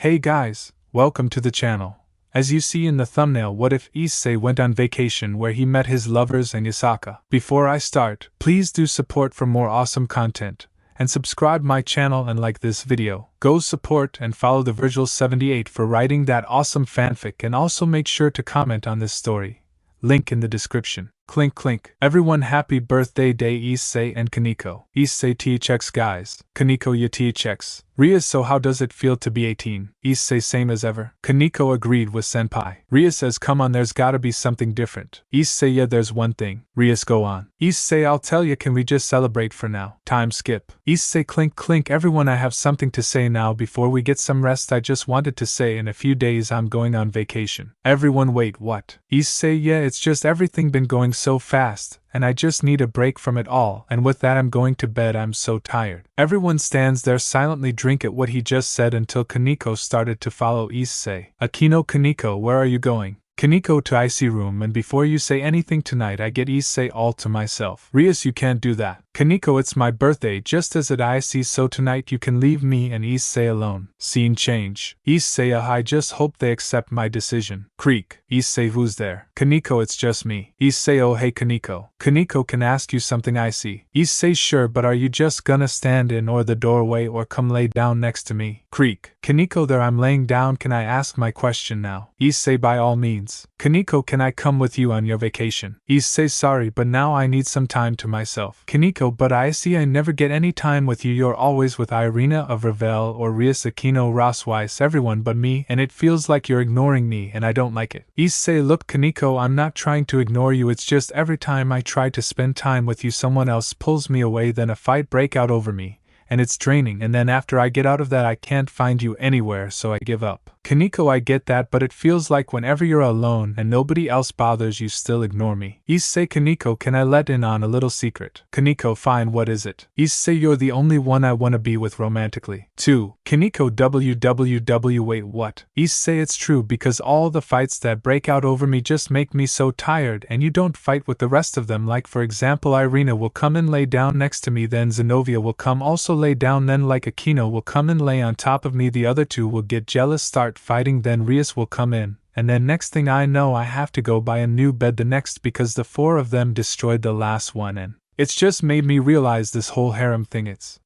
Hey guys, welcome to the channel. As you see in the thumbnail, what if Issei went on vacation where he met his lovers and Yasaka? Before I start, please do support for more awesome content, and subscribe my channel and like this video. Go support and follow the Virgil78 for writing that awesome fanfic, and also make sure to comment on this story. Link in the description. Clink clink. Everyone happy birthday day Issei and Kaneko. Issei THX guys. Kaneko ya THX. Rias, so how does it feel to be 18? Issei same as ever. Kaneko agreed with senpai. Rias says come on, there's gotta be something different. Issei yeah, there's one thing. Rias go on. Issei I'll tell you, can we just celebrate for now? Time skip. Issei clink clink. Everyone, I have something to say now before we get some rest. I just wanted to say in a few days I'm going on vacation. Everyone wait, what? Issei yeah, it's just everything been going so fast, and I just need a break from it all, and with that I'm going to bed, I'm so tired. Everyone stands there silently drink at what he just said until Kaneko started to follow Issei. Akino, Kaneko, where are you going? Kaneko, to Issei room, and before you say anything tonight I get Issei all to myself. Rias, you can't do that. Kaneko, it's my birthday just as at Issei, so tonight you can leave me and Issei alone. Scene change. Issei, I just hope they accept my decision. Creak. Issei, who's there? Kaneko, it's just me. Issei, oh hey Kaneko. Kaneko, can ask you something Issei. Issei, sure, but are you just gonna stand in or the doorway or come lay down next to me? Creak. Kaneko, there I'm laying down, can I ask my question now? Issei, by all means. Kaneko, can I come with you on your vacation? Issei, sorry, but now I need some time to myself. Kaneko, but Issei, I never get any time with you, you're always with Irina of Ravel or Rias, Akino, Rossweiss, everyone but me, and it feels like you're ignoring me and I don't like it. Issei, look Kaneko, I'm not trying to ignore you, it's just every time I try to spend time with you someone else pulls me away, then a fight break out over me, and it's draining, and then after I get out of that I can't find you anywhere, so I give up. Kaneko, I get that, but it feels like whenever you're alone and nobody else bothers you still ignore me. Issei, Kaneko, can I let in on a little secret? Kaneko, fine, what is it? Issei, you're the only one I wanna be with romantically. 2. Kaneko, www, wait, what? Issei, it's true, because all the fights that break out over me just make me so tired, and you don't fight with the rest of them, like for example Irina will come and lay down next to me, then Zenobia will come also lay down, then like Akino will come and lay on top of me, the other two will get jealous, start fighting, then Rias will come in, and then next thing I know I have to go buy a new bed the next because the 4 of them destroyed the last one, and it's just made me realize this whole harem thing, it's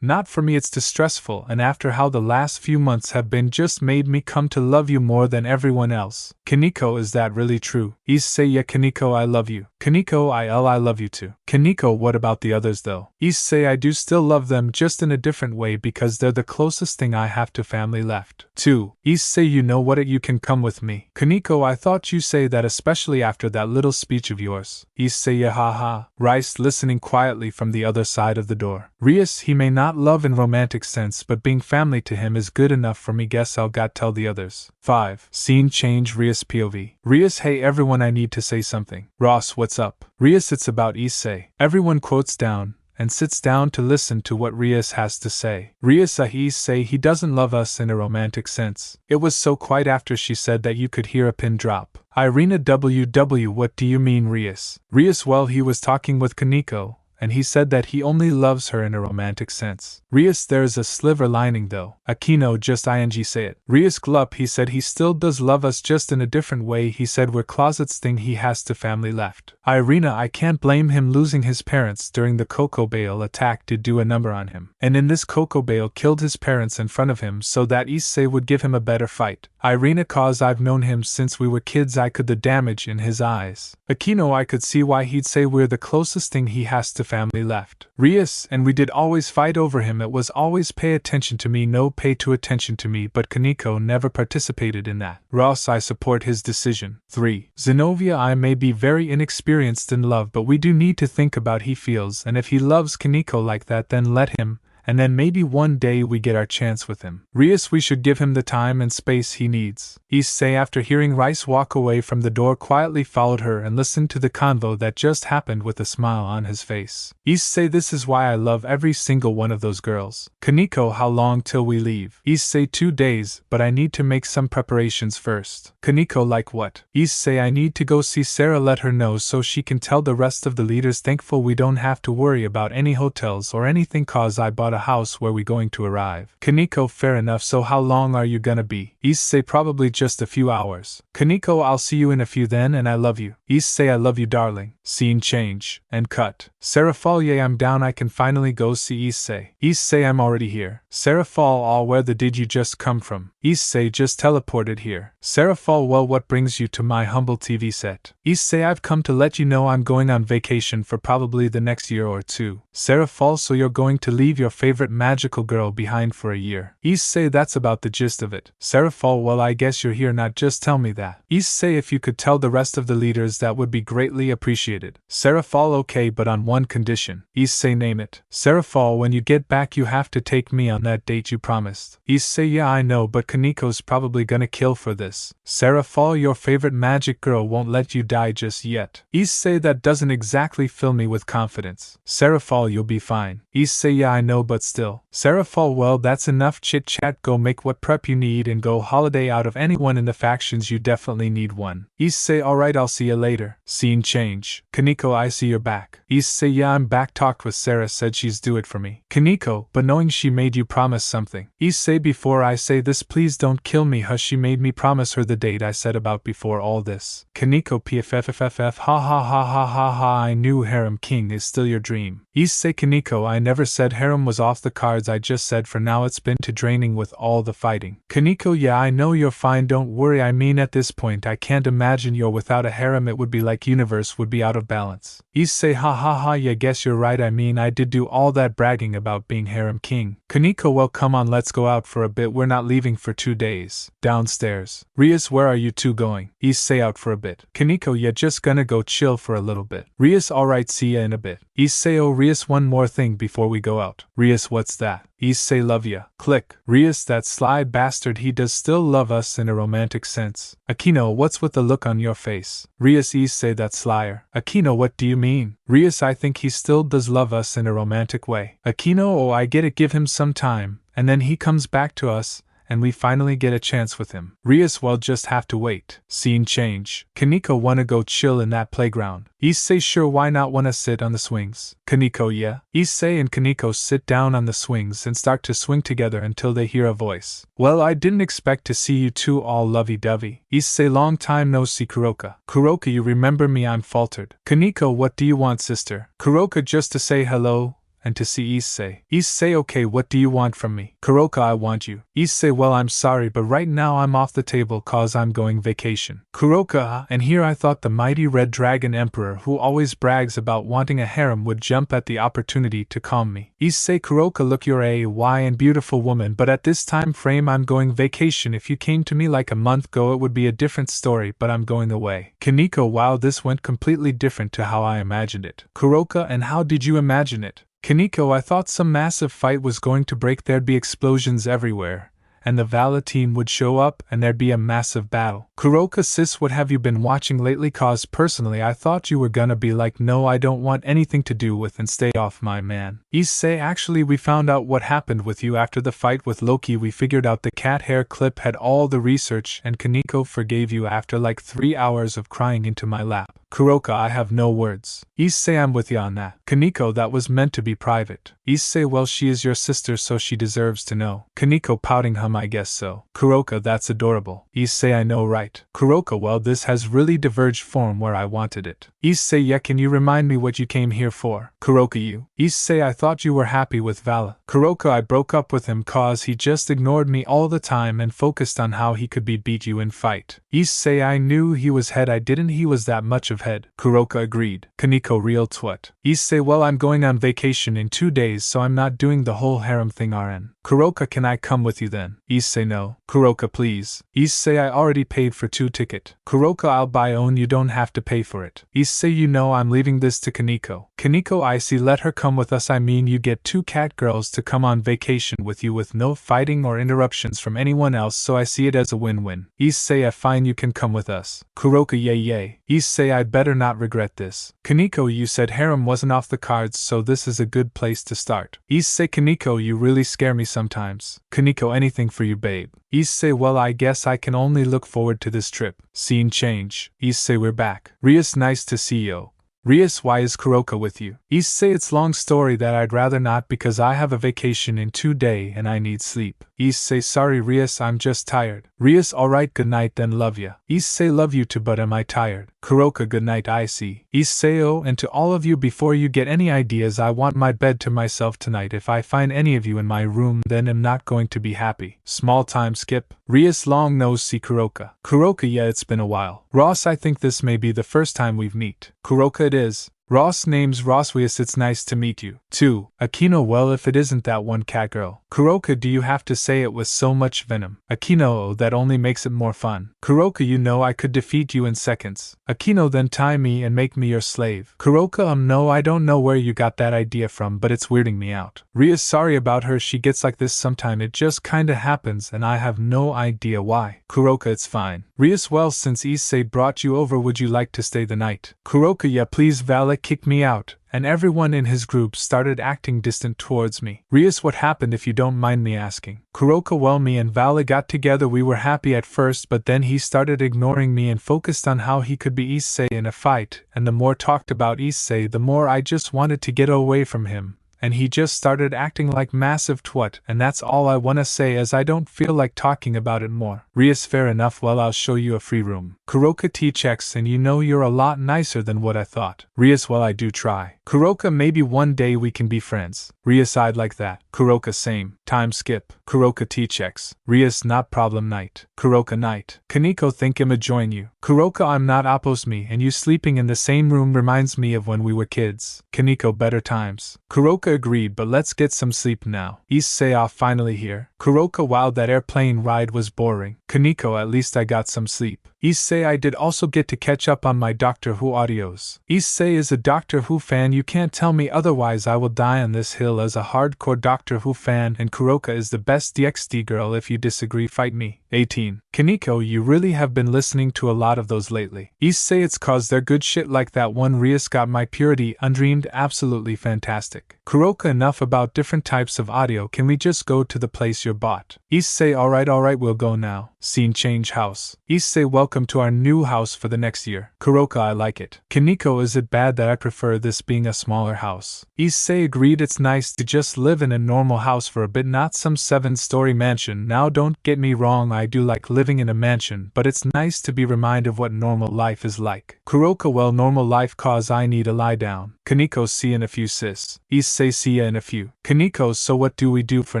not for me, it's too stressful, and after how the last few months have been just made me come to love you more than everyone else. Kaneko, is that really true? Issei, yeah Kaneko, I love you. Kaneko, I love you too. Kaneko, what about the others though? Issei, I do still love them, just in a different way because they're the closest thing I have to family left. 2. Issei, you know what, you can come with me. Kaneko, I thought you say that especially after that little speech of yours. Issei, yeah haha. Rice listening quietly from the other side of the door. Rias, he may not love in romantic sense, but being family to him is good enough for me, guess I'll got tell the others. 5. Scene change. Rias POV. Rias, hey everyone, I need to say something. Ross, what's up? Rias, it's about Issei. Everyone quotes down and sits down to listen to what Rias has to say. Rias, Issei, he doesn't love us in a romantic sense. It was so quiet after she said that you could hear a pin drop. Irina WW, what do you mean Rias? Rias, well, he was talking with Kaneko, and he said that he only loves her in a romantic sense. Rias, there's a sliver lining though. Akino, just ing say it. Rias glup, he said he still does love us, just in a different way, he said we're closets thing he has to family left. Irina, I can't blame him, losing his parents during the Coco Bale attack did do a number on him. And in this Coco Bale killed his parents in front of him so that Issei would give him a better fight. Irina, cause I've known him since we were kids, I could the damage in his eyes. Akino, I could see why he'd say we're the closest thing he has to family left. Rias, and we did always fight over him, it was always pay attention to me, no pay to attention to me, but Kaneko never participated in that. Ross, I support his decision. 3. Zenobia, I may be very inexperienced in love, but we do need to think about he feels, and if he loves Kaneko like that, then let him, and then maybe one day we get our chance with him. Rias, we should give him the time and space he needs. Issei, after hearing Rice walk away from the door, quietly followed her and listened to the convo that just happened with a smile on his face. Issei, this is why I love every single one of those girls. Kaneko, how long till we leave? Issei, 2 days, but I need to make some preparations first. Kaneko, like what? Issei, I need to go see Sarah, let her know so she can tell the rest of the leaders. Thankful we don't have to worry about any hotels or anything cause I bought a house where we going to arrive. Kaneko, fair enough, so how long are you gonna be? Issei, probably just a few hours. Kaneko, I'll see you in a few then, and I love you. Issei, I love you darling. Scene change. And cut. Sarah Fall, yay, I'm down, I can finally go see Issei. Issei, I'm already here. Sarah Fall, all, where the did you just come from? Issei, just teleported here. Sarah Fall, well, what brings you to my humble TV set? Issei, I've come to let you know I'm going on vacation for probably the next year or two. Sarah Fall, so you're going to leave your favorite magical girl behind for a year. Issei, that's about the gist of it. Sarah Fall, well, I guess you're here, not just tell me that. Issei, if you could tell the rest of the leaders, that would be greatly appreciated. Sarah Fall, okay, but on one condition. Issei, name it. Sarah Fall, when you get back you have to take me on that date you promised. Issei, yeah, I know, but Kaneko's probably gonna kill for this. Sarah Fall, your favorite magic girl won't let you die just yet. Issei, that doesn't exactly fill me with confidence. Sarah Fall, you'll be fine. Issei, yeah, I know, but still. Sarah Fall, well, that's enough chit chat, go make what prep you need and go holiday. Out of anyone in the factions you definitely need one. Issei, alright, I'll see you later. Scene change. Kaneko, I see you're back. Issei, yeah, I'm back, talked with Sarah, said she's do it for me. Kaneko, but knowing she made you promise something. Issei, before I say this please don't kill me, hush, she made me promise her the date I said about before all this. Kaneko, pfffff, ha ha ha ha ha ha, I knew Harem King is still your dream. Issei, Kaneko, I never said harem was off the cards, I just said for now it's been too draining with all the fighting. Kaneko, yeah, I know you're fine, don't worry, I mean at this point I can't imagine you're without a harem, it would be like universe would be out of balance. Issei, ha ha ha, yeah, guess you're right, I mean I did do all that bragging about being harem king. Kaneko, well, come on, let's go out for a bit, we're not leaving for 2 days. Downstairs. Rias, where are you two going? Issei, out for a bit. Kaneko, yeah, just gonna go chill for a little bit. Rias, alright, see ya in a bit. Issei, oh Rias, one more thing before we go out. Rias, what's that? Issei, love ya. Click. Rias, that sly bastard, he does still love us in a romantic sense. Akino, what's with the look on your face? Rias, Issei, that slyer. Akino, what do you mean? Rias, I think he still does love us in a romantic way. Akino, oh, I get it, give him some time, and then he comes back to us, and we finally get a chance with him. Rias, well, just have to wait. Scene change. Kaneko, wanna go chill in that playground? Issei, sure, why not, wanna sit on the swings? Kaneko, yeah. Issei and Kaneko sit down on the swings and start to swing together until they hear a voice. Well, I didn't expect to see you two all lovey-dovey. Issei, long time no see, Kuroka. Kuroka, you remember me? I'm faltered. Kaneko, what do you want, sister? Kuroka, just to say hello and to see Issei. Issei, okay, what do you want from me? Kuroka, I want you. Issei, well, I'm sorry, but right now I'm off the table cause I'm going vacation. Kuroka, and here I thought the mighty Red Dragon Emperor who always brags about wanting a harem would jump at the opportunity to calm me. Issei, Kuroka, look, you're a and beautiful woman, but at this time frame I'm going vacation. If you came to me like a month ago it would be a different story, but I'm going away. Kaneko, wow, this went completely different to how I imagined it. Kuroka, and how did you imagine it? Kaneko, I thought some massive fight was going to break, there'd be explosions everywhere, and the Vali team would show up and there'd be a massive battle. Kuroka, sis, what have you been watching lately? Cause personally I thought you were gonna be like, no, I don't want anything to do with and stay off my man. Issei, actually we found out what happened with you after the fight with Loki, we figured out the cat hair clip had all the research and Kaneko forgave you after like 3 hours of crying into my lap. Kuroka, I have no words. Issei, I'm with you on that. Kaneko, that was meant to be private. Issei, well, she is your sister so she deserves to know. Kaneko, pouting, I guess so. Kuroka, that's adorable. Issei, I know, right. Kuroka, well, this has really diverged from where I wanted it. Issei, yeah, can you remind me what you came here for? Kuroka, you. Issei, I thought you were happy with Vali. Kuroka, I broke up with him cause he just ignored me all the time and focused on how he could beat you in fight. Issei, I knew he was head, I didn't he was that much of head. Kuroka agreed. Kaneko, real twat. Issei, well, I'm going on vacation in 2 days so I'm not doing the whole harem thing RN. Kuroka, can I come with you then? Issei, no. Kuroka, please. Issei, I already paid for 2 tickets. Kuroka, I'll buy own, you don't have to pay for it. Issei, you know I'm leaving this to Kaneko. Kaneko, I see, let her come with us, I mean you get 2 cat girls to come on vacation with you with no fighting or interruptions from anyone else, so I see it as a win-win. Issei, fine, you can come with us. Kuroka, yay. Issei, I'd better not regret this. Kaneko, you said harem wasn't off the cards, so this is a good place to start. Issei, Kaneko, you really scare me sometimes. Kaneko, anything for you, babe. Issei, well, I guess I can only look forward to this trip. Scene change. Issei, we're back. Rias, nice to see you. Rias, why is Kuroka with you? Issei, it's long story that I'd rather not because I have a vacation in 2 days and I need sleep. Issei, sorry Rias, I'm just tired. Rias, alright, good night then, love ya. Issei, love you too, but am I tired? Kuroka, good night, I see. Issei, oh, and to all of you, before you get any ideas, I want my bed to myself tonight. If I find any of you in my room, then I'm not going to be happy. Small time skip. Rias, long no see Kuroka. Kuroka, yeah, it's been a while. Ross, I think this may be the first time we've meet. Kuroka, it is. Ross, name's Ross. Rias, it's nice to meet you. 2. Akino, well, if it isn't that one cat girl. Kuroka, do you have to say it with so much venom? Akino, oh, that only makes it more fun. Kuroka, you know I could defeat you in seconds. Akino, then tie me and make me your slave. Kuroka, no, I don't know where you got that idea from, but it's weirding me out. Rias, sorry about her, she gets like this sometime, it just kinda happens and I have no idea why. Kuroka, it's fine. Rias, well, since Issei brought you over, would you like to stay the night? Kuroka, yeah, please. Vali kicked me out, and everyone in his group started acting distant towards me. Rias, what happened if you don't mind me asking? Kuroka, well, me and Vali got together, we were happy at first, but then he started ignoring me and focused on how he could be Issei in a fight, and the more talked about Issei, the more I just wanted to get away from him. And he just started acting like massive twat, and that's all I wanna say as I don't feel like talking about it more. Rias, fair enough, well, I'll show you a free room. Kuroka, T-checks, and you know you're a lot nicer than what I thought. Rias, well, I do try. Kuroka, maybe one day we can be friends. Rias, I'd like that. Kuroka, same. Time skip. Kuroka, T-checks. Rias, not problem, night. Kuroka, night. Kaneko, think I'ma join you. Kuroka, I'm not oppose me, and you sleeping in the same room reminds me of when we were kids. Kaneko, better times. Kuroka, agreed, but let's get some sleep now. Issei, off finally here. Kuroka, wow, that airplane ride was boring. Kaneko, at least I got some sleep. Issei, I did also get to catch up on my Doctor Who audios. Issei is a Doctor Who fan, you can't tell me otherwise, I will die on this hill as a hardcore Doctor Who fan, and Kuroka is the best DxD girl, if you disagree fight me. 18. Kaneko, you really have been listening to a lot of those lately. Issei, it's cause they're good shit like that one. Rias, got my purity undreamed, absolutely fantastic. Kuroka, enough about different types of audio, can we just go to the place you're bought? Issei, alright, we'll go now. Scene change, house. Issei, welcome to our new house for the next year. Kuroka, I like it. Kaneko, is it bad that I prefer this being a smaller house? Issei, agreed, it's nice to just live in a normal house for a bit, not some 7-story mansion. Now don't get me wrong, I do like living in a mansion, but it's nice to be reminded of what normal life is like. Kuroka, well, normal life cause I need a lie down. Kaneko, see you in a few sis. Issei, see ya in a few. Kaneko, so what do we do for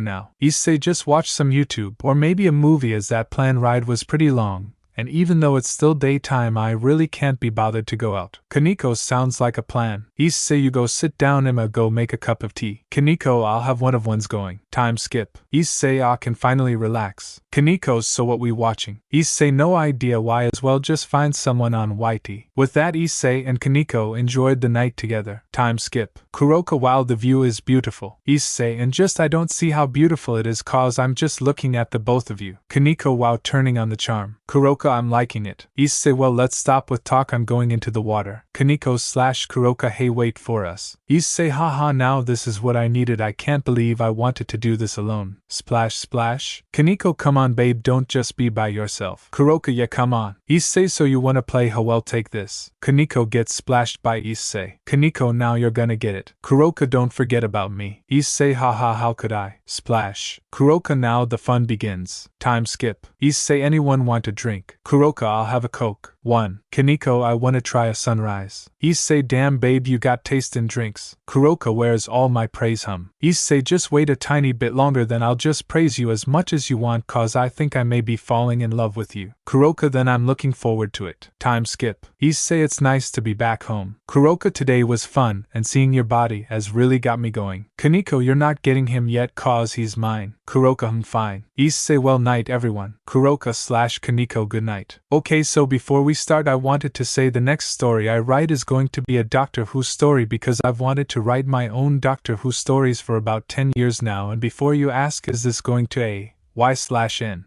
now? Issei, just watch some YouTube, or maybe a movie as that plane ride was pretty long. And even though it's still daytime, I really can't be bothered to go out. Kaneko, sounds like a plan. Issei, you go sit down, Emma, go make a cup of tea. Kaneko, I'll have one of one's going. Time skip. Issei, I can finally relax. Kaneko, so what we watching? Issei, no idea, why as well just find someone on YT. With that, Issei and Kaneko enjoyed the night together. Time skip. Kuroka, wow, the view is beautiful. Issei, and just I don't see how beautiful it is cause I'm just looking at the both of you. Kaneko, wow, turning on the charm. Kuroka, I'm liking it. Issei, well, let's stop with talk, I'm going into the water. Kaneko / Kuroka, hey, wait for us. Issei, haha, now this is what I needed, I can't believe I wanted to do this alone. Splash splash. Kaneko, come on babe, don't just be by yourself. Kuroka, yeah, come on. Issei, so you wanna play, how well, take this. Kaneko gets splashed by Issei. Kaneko, now you're gonna get it. Kuroka, don't forget about me. Issei, haha, how could I? Splash. Kuroka, now the fun begins. Time skip. Issei, anyone want a drink? Kuroka, I'll have a Coke. 1. Kaneko, I wanna try a sunrise. Issei, damn babe, you got taste in drinks. Kuroka, where's all my praise hum? Issei, just wait a tiny bit longer, then I'll just praise you as much as you want cause I think I may be falling in love with you. Kuroka, then I'm looking forward to it. Time skip. Issei, it's nice to be back home. Kuroka, today was fun, and seeing your body has really got me going. Kaneko, you're not getting him yet cause he's mine. Kuroka, fine. Issei, well, night everyone. Kuroka / Kaneko, good night. Okay, so before we start, I wanted to say the next story I write is going to be a Doctor Who story because I've wanted to write my own Doctor Who stories for about 10 years now, and before you ask, is this going to a Y/N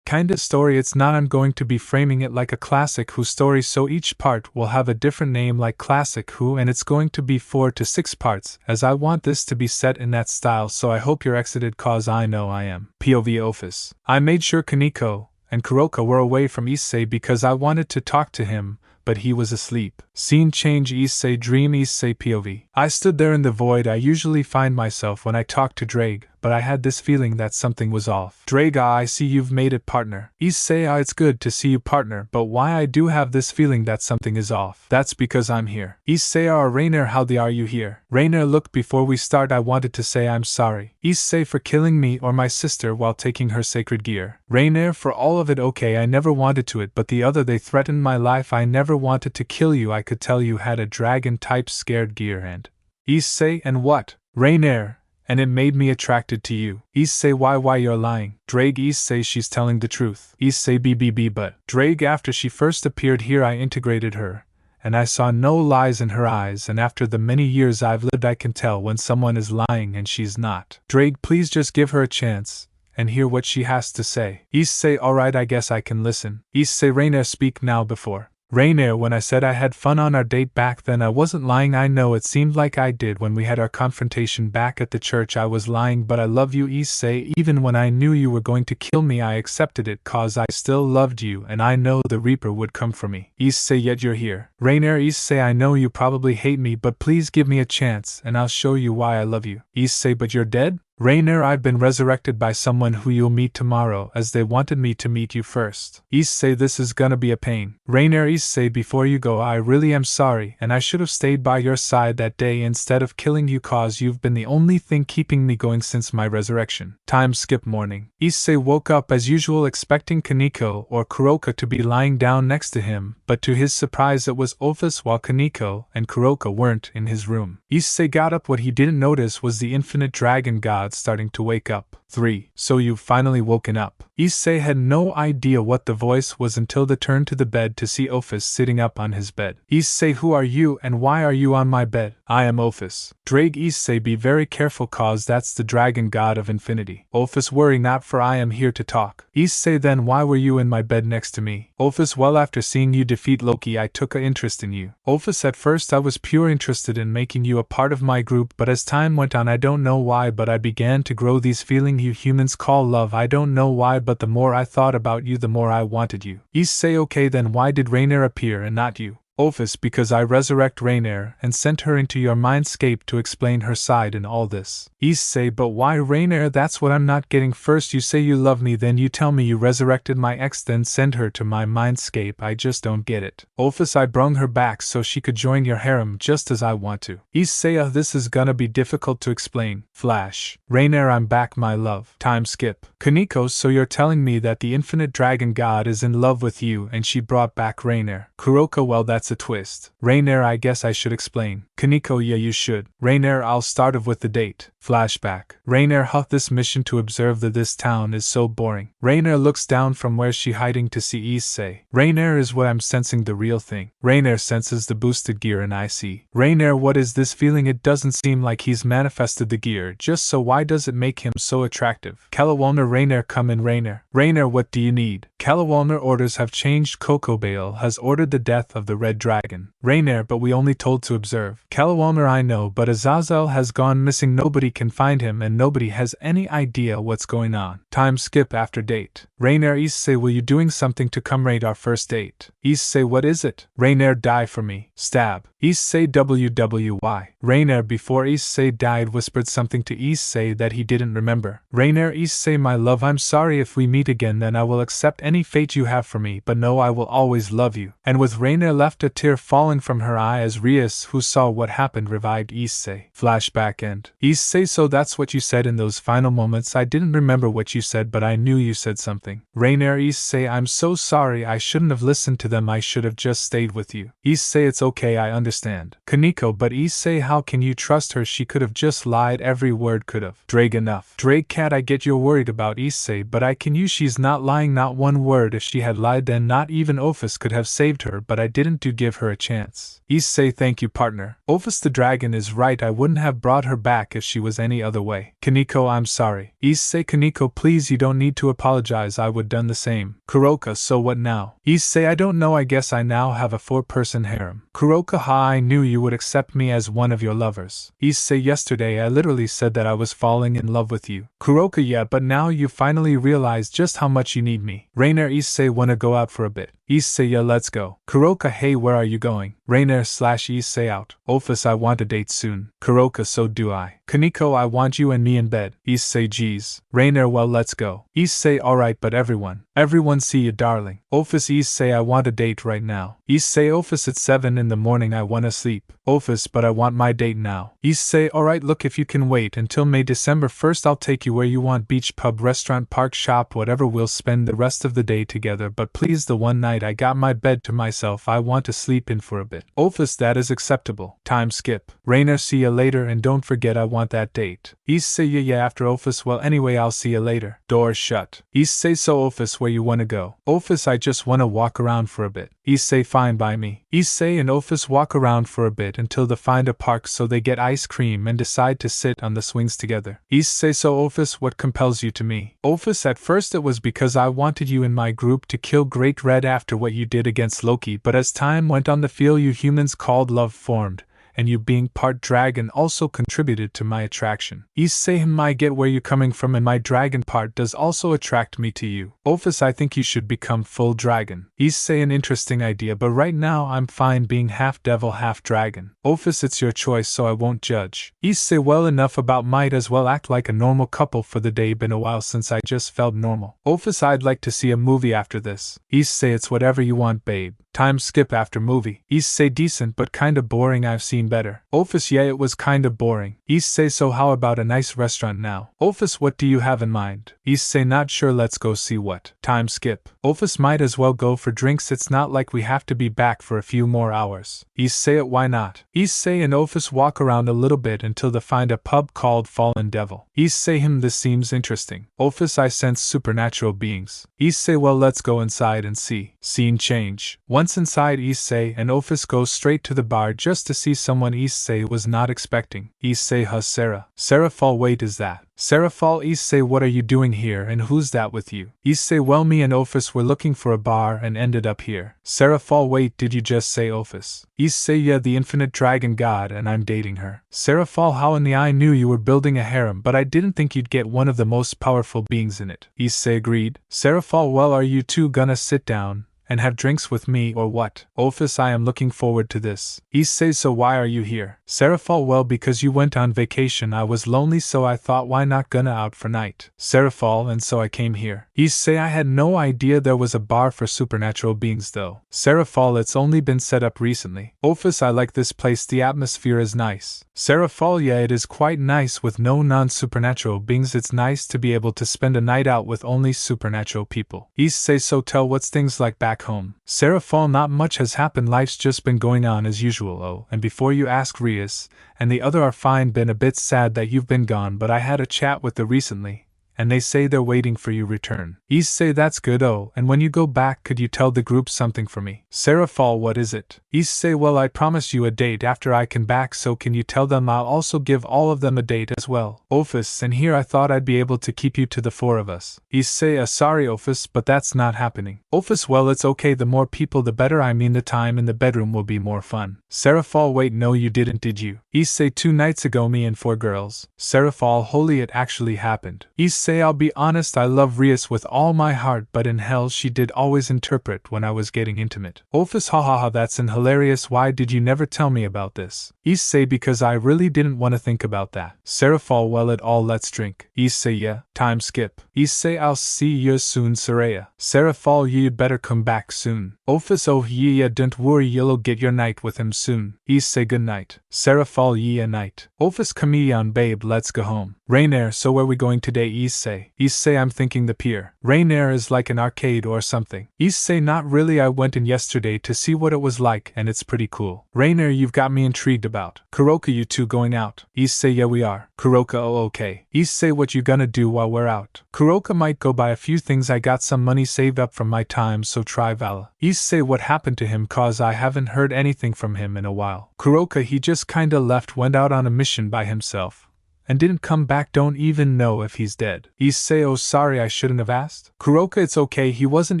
kinda story, it's not. I'm going to be framing it like a Classic Who story, so each part will have a different name like Classic Who, and it's going to be 4 to 6 parts, as I want this to be set in that style, so I hope you're excited cause I know I am. POV office. I made sure Kaneko and Kuroka were away from Issei because I wanted to talk to him, but he was asleep. Scene change. Issei dream. Issei POV. I stood there in the void I usually find myself when I talk to Drake, but I had this feeling that something was off. Drake, I see you've made it, partner. Issei, it's good to see you, partner, but why I do have this feeling that something is off. That's because I'm here. Issei, Rainer, how the are you here? Rainer, look, before we start I wanted to say I'm sorry. Issei, for killing me or my sister while taking her sacred gear. Rainer, for all of it. Okay, I never wanted to it, but the other, they threatened my life. I never wanted to kill you. I could tell you had a dragon type scared gear. And Issei, and what? Rainer, and it made me attracted to you. Issei, why you're lying? Drake, Issei, she's telling the truth. Issei, BBB, but Drake, after she first appeared here I integrated her, and I saw no lies in her eyes, and after the many years I've lived I can tell when someone is lying and she's not. Drake, please just give her a chance and hear what she has to say. Issei, alright, I guess I can listen. Issei, Rainer, speak now. Before Rainer, when I said I had fun on our date back then, I wasn't lying. I know it seemed like I did when we had our confrontation back at the church. I was lying, but I love you, Issei. Even when I knew you were going to kill me, I accepted it cause I still loved you and I know the Reaper would come for me. Issei, yet you're here. Rainer, Issei, I know you probably hate me, but please give me a chance and I'll show you why I love you. Issei, but you're dead? Rainer, I've been resurrected by someone who you'll meet tomorrow, as they wanted me to meet you first. Issei, this is gonna be a pain. Rainer, Issei, before you go, I really am sorry, and I should have stayed by your side that day instead of killing you cause you've been the only thing keeping me going since my resurrection. Time skip morning. Issei woke up as usual expecting Kaneko or Kuroka to be lying down next to him, but to his surprise it was Office while Kaneko and Kuroka weren't in his room. Issei got up. What he didn't notice was the infinite dragon god starting to wake up. 3. So you've finally woken up. Issei had no idea what the voice was until the turn to the bed to see Office sitting up on his bed. Issei, who are you and why are you on my bed? I am Office. Drake, Issei, be very careful cause that's the dragon god of infinity. Office, worry not for I am here to talk. Issei, then why were you in my bed next to me? Office, well, after seeing you defeat Loki I took an interest in you. Office, at first I was pure interested in making you a part of my group, but as time went on I don't know why but I began to grow these feelings you humans call love. I don't know why but the more I thought about you the more I wanted you. Issei, okay, then why did Rainer appear and not you? Office, because I resurrect Rainer and sent her into your mindscape to explain her side in all this. Issei, but why Rainer? That's what I'm not getting. First you say you love me, then you tell me you resurrected my ex, then send her to my mindscape. I just don't get it. Office, I brung her back so she could join your harem just as I want to. Issei, this is gonna be difficult to explain. Flash. Rainer, I'm back, my love. Time skip. Kaneko, so you're telling me that the infinite dragon god is in love with you and she brought back Rainer. Kuroka, well, that's a twist. Rainer, I guess I should explain. Kaneko, yeah, you should. Rainer, I'll start off with the date. Flashback. Rainer, this mission to observe this town is so boring. Rainer looks down from where she hiding to see Issei. Rainer, is what I'm sensing the real thing. Rainer senses the boosted gear and I see. Rainer, what is this feeling? It doesn't seem like he's manifested the gear, just so why does it make him so attractive? Kalawalner, Rainer, come in. Rainer. Rainer, what do you need? Kalawalner, orders have changed. Kokobale has ordered the death of the red dragon. Rainer, but we only told to observe. Kalawalner, I know, but Azazel has gone missing. Nobody can find him and nobody has any idea what's going on. Time skip after date. Rainer, Issei, will you doing something to commemorate our first date? Issei, what is it? Rainer, die for me. Stab. Issei, WWY. Rainer, before Issei died, whispered something to Issei that he didn't remember. Rainer, Issei, my love, I'm sorry. If we meet again then I will accept any fate you have for me, but no, I will always love you. And with Rainer left, a tear falling from her eye as Rias, who saw what happened, revived Issei. Flashback end. Issei, so that's what you said in those final moments. I didn't remember what you said, but I knew you said something. Rainer, Issei, I'm so sorry. I shouldn't have listened to them. I should have just stayed with you. Issei, it's okay, I understand. Kaneko, but Issei, how can you trust her? She could have just lied. Every word could have. Drake, enough. Drake, cat, I get you're worried about Issei, but I can you. She's not lying, not one word. If she had lied, then not even Office could have saved her, but I didn't do give her a chance. Issei, thank you, partner. Office the dragon is right. I wouldn't have brought her back if she was any other way. Kaneko, I'm sorry. Issei, Kaneko, please, you don't need to apologize. I would done the same. Kuroka, so what now? Issei, I don't know. I guess I now have a 4-person harem. Kuroka, ha, I knew you would accept me as one of your lovers. Issei, yesterday I literally said that I was falling in love with you. Kuroka, yeah, but now you finally realize just how much you need me. Rainer, Issei, wanna go out for a bit. Issei, yeah, let's go. Kuroka, hey, where are you going? Rainer/Issei out. Office, I want a date soon. Kuroka, so do I. Kaneko, I want you and me in bed. Issei, geez. Rainer, well, let's go. Issei, alright, but everyone see you, darling. Office, Issei, I want a date right now. Issei, office, at 7 in the morning, I wanna sleep. Office, but I want my date now. Issei, alright, look, if you can wait until May December 1st, I'll take you where you want, beach, pub, restaurant, park, shop, whatever, we'll spend the rest of the day together, but please, the one night I got my bed to myself, I want to sleep in for a bit. Office, that is acceptable. Time skip. Rainer, see you later, and don't forget I want that date. Issei, yeah, after office, well, anyway, I'll see you later. Door shut. Issei, so office, where you wanna go? Office, I just wanna walk around for a bit. Issei, fine by me. Issei and office walk around for a bit until they find a park, so they get ice cream and decide to sit on the swings together. Issei, so office, what compels you to me? Office, at first it was because I wanted you in my group to kill Great Red after what you did against Loki, but as time went on, the feel you humans called love formed, and you being part dragon also contributed to my attraction. Issei, I get where you're coming from, and my dragon part does also attract me to you. Office, I think you should become full dragon. Issei, an interesting idea, but right now I'm fine being half devil, half dragon. Office, it's your choice, so I won't judge. Issei, well, enough about might as well act like a normal couple for the day, been a while since I just felt normal. Office, I'd like to see a movie after this. Issei, it's whatever you want, babe. Time skip after movie. Issei, decent but kinda boring, I've seen better. Office, yeah, it was kinda boring. Issei, so how about a nice restaurant now? Office, what do you have in mind? Issei, not sure, let's go see what. Time skip. Office, might as well go for drinks, it's not like we have to be back for a few more hours. Issei, why not? Issei and Office walk around a little bit until they find a pub called Fallen Devil. Issei, this seems interesting. Office, I sense supernatural beings. Issei, well, let's go inside and see. Scene change. Once inside, Issei and Office go straight to the bar just to see someone Issei was not expecting. Issei, Sarah. Sarah Fall, wait, is that? Sarah Fall, Issei, what are you doing here, and who's that with you? Issei, well, me and Office were looking for a bar and ended up here. Sarah Fall, wait, did you just say Office? Issei, yeah, the infinite dragon god, and I'm dating her. Sarah Fall, how in the I knew you were building a harem, but I didn't think you'd get one of the most powerful beings in it. Issei agreed. Sarah Fall, well, are you two gonna sit down and have drinks with me or what? Office, I am looking forward to this. Issei, so why are you here? Sarah Fall, well, because you went on vacation, I was lonely, so I thought why not gonna out for night. Sarah Fall, and so I came here. Issei, I had no idea there was a bar for supernatural beings though. Sarah Fall, it's only been set up recently. Office, I like this place, the atmosphere is nice. Sarah Fall, yeah, it is quite nice with no non-supernatural beings, it's nice to be able to spend a night out with only supernatural people. Issei, so tell what's things like back home. Sarah Fall, not much has happened, life's just been going on as usual. Oh, and before you ask, Rias and the other are fine, been a bit sad that you've been gone, but I had a chat with them recently, and they say they're waiting for your return. Issei, that's good. Oh, and when you go back, could you tell the group something for me? Sarah Fall, what is it? Issei, well, I promise you a date after I can back, so can you tell them I'll also give all of them a date as well. Office, and here I thought I'd be able to keep you to the four of us. Issei, sorry Office, but that's not happening. Office, well, it's okay, the more people the better, I mean the time in the bedroom will be more fun. Sarah Fall, wait, no you didn't, did you? Issei, 2 nights ago me and 4 girls. Sarah Fall, holy, it actually happened. Issei, I'll be honest, I love Rias with all my heart, but in hell she did always interpret when I was getting intimate. Office, hahaha, that's hilarious, why did you never tell me about this? Issei, because I really didn't want to think about that. Sarah Fall, well, at all, let's drink. Issei, yeah. Time skip. Issei, I'll see you soon, Saraya. Sarah Fall, you'd better come back soon. Office, oh yeah, don't worry, you'll get your night with him soon. Issei, good night. Sarah Fall, yeah, night. Office, come on, babe, let's go home. Rainer, so where we going today? Issei. Issei, I'm thinking the pier. Rainer is like an arcade or something. Issei, not really, I went in yesterday to see what it was like and it's pretty cool. Rainer, you've got me intrigued about. Kuroka, you two going out? Issei, yeah, we are. Kuroka, oh okay. Issei, what you gonna do while we're out? Kuroka, might go buy a few things, I got some money saved up from my time, so try Vali. Issei, what happened to him, cause I haven't heard anything from him in a while. Kuroka, he just kinda left, went out on a mission by himself and didn't come back, don't even know if he's dead. Issei, oh sorry, I shouldn't have asked. Kuroka, it's okay, he wasn't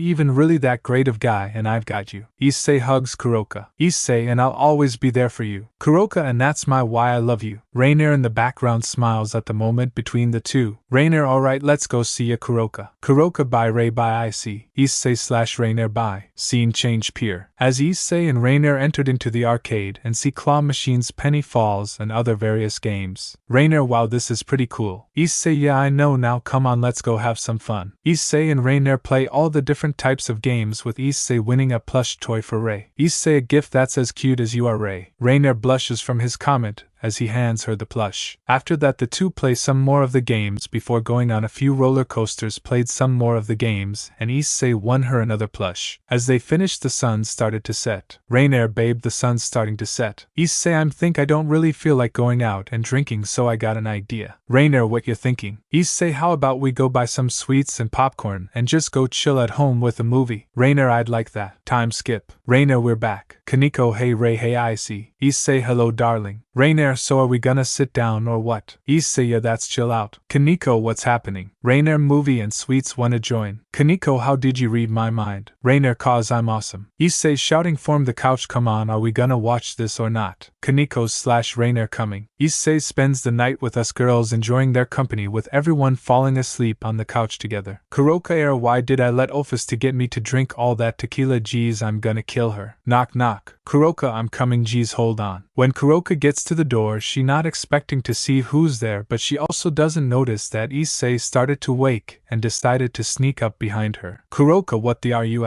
even really that great of guy and I've got you. Issei hugs Kuroka. Issei, and I'll always be there for you. Kuroka, and that's my why I love you. Rainer in the background smiles at the moment between the two. Rainer, alright, let's go see ya Kuroka. Kuroka by Ray by Issei. Issei/Rainer by. Scene change Pier. As Issei and Rainer entered into the arcade and see claw machines, penny falls, and other various games. Rainer, wow, this is pretty cool. Issei, yeah, I know, now come on, let's go have some fun. Issei and Rainer play all the different types of games, with Issei winning a plush toy for Ray. Issei, a gift that's as cute as you are, Ray. Rainer blushes from his comment as he hands her the plush. After that, the two play some more of the games before going on a few roller coasters, played some more of the games, and Issei won her another plush. As they finished, the sun started to set. Rainer, babe, the sun's starting to set. Issei, I don't really feel like going out and drinking, so I got an idea. Rainer, what you thinking? Issei, how about we go buy some sweets and popcorn and just go chill at home with a movie? Rainer, I'd like that. Time skip. Rainer, we're back. Kaneko, hey Ray, hey Issei. Issei, hello darling. Rainer, so are we gonna sit down or what? Issei, yeah, that's chill out. Kaneko, what's happening? Rainer, movie and sweets wanna join. Kaneko, how did you read my mind? Rainer, cause I'm awesome. Issei shouting from the couch, come on, are we gonna watch this or not? Kaneko/Rainer coming. Issei spends the night with us girls, enjoying their company with everyone falling asleep on the couch together. Kuroka, why did I let Office to get me to drink all that tequila? Geez, I'm gonna kill her. Knock knock. Kuroka, I'm coming. Geez, hold on. When Kuroka gets to the door, she not expecting to see who's there, but she also doesn't notice that Issei started to wake and decided to sneak up behind her. Kuroka, what the are you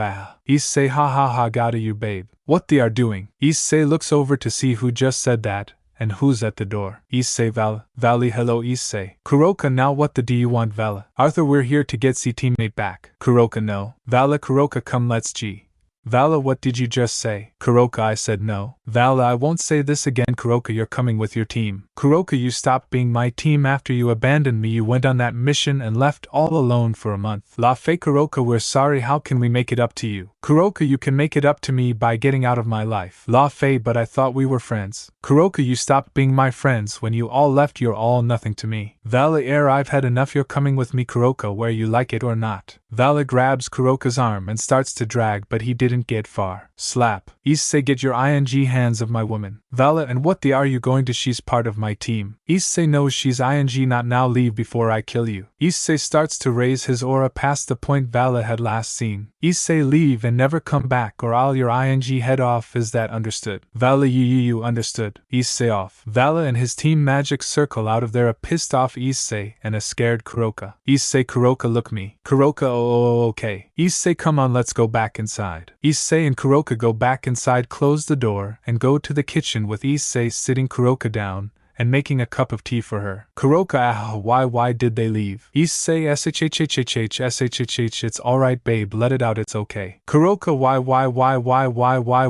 Issei, ha ha ha, gotta you babe. What the are doing? Issei looks over to see who just said that, and who's at the door. Issei, Vali, hello Issei. Kuroka, now what the do you want, Vala? Arthur, we're here to get see teammate back. Kuroka, no. Vala, Kuroka, come let's G. Vala, what did you just say? Kuroka, I said no. Vala, I won't say this again. Kuroka, you're coming with your team. Kuroka, you stopped being my team after you abandoned me. You went on that mission and left all alone for a month. La Fei, Kuroka, we're sorry. How can we make it up to you? Kuroka, you can make it up to me by getting out of my life. La Fei, but I thought we were friends. Kuroka, you stopped being my friends when you all left. You're all nothing to me. Vala, I've had enough. You're coming with me, Kuroka, where you like it or not. Vala grabs Kuroka's arm and starts to drag, but he didn't get far. Slap. Issei, get your ing hands of my woman. Vala, and what the are you going to? She's part of my team. Issei knows she's ing not now. Leave before I kill you. Issei starts to raise his aura past the point Vala had last seen. Issei, leave and never come back or I'll your ing head off. Is that understood? Vala, you understood. Issei off. Vala and his team magic circle out of there, a pissed off Issei and a scared Kuroka. Issei, Kuroka, look me. Kuroka, oh okay. Issei, come on, let's go back inside. Issei and Kuroka go back inside, close the door, and go to the kitchen with Issei sitting Kuroka down and making a cup of tea for her. Kuroka, why did they leave? Issei, shhhhhh, it's alright babe, let it out, it's okay. Kuroka,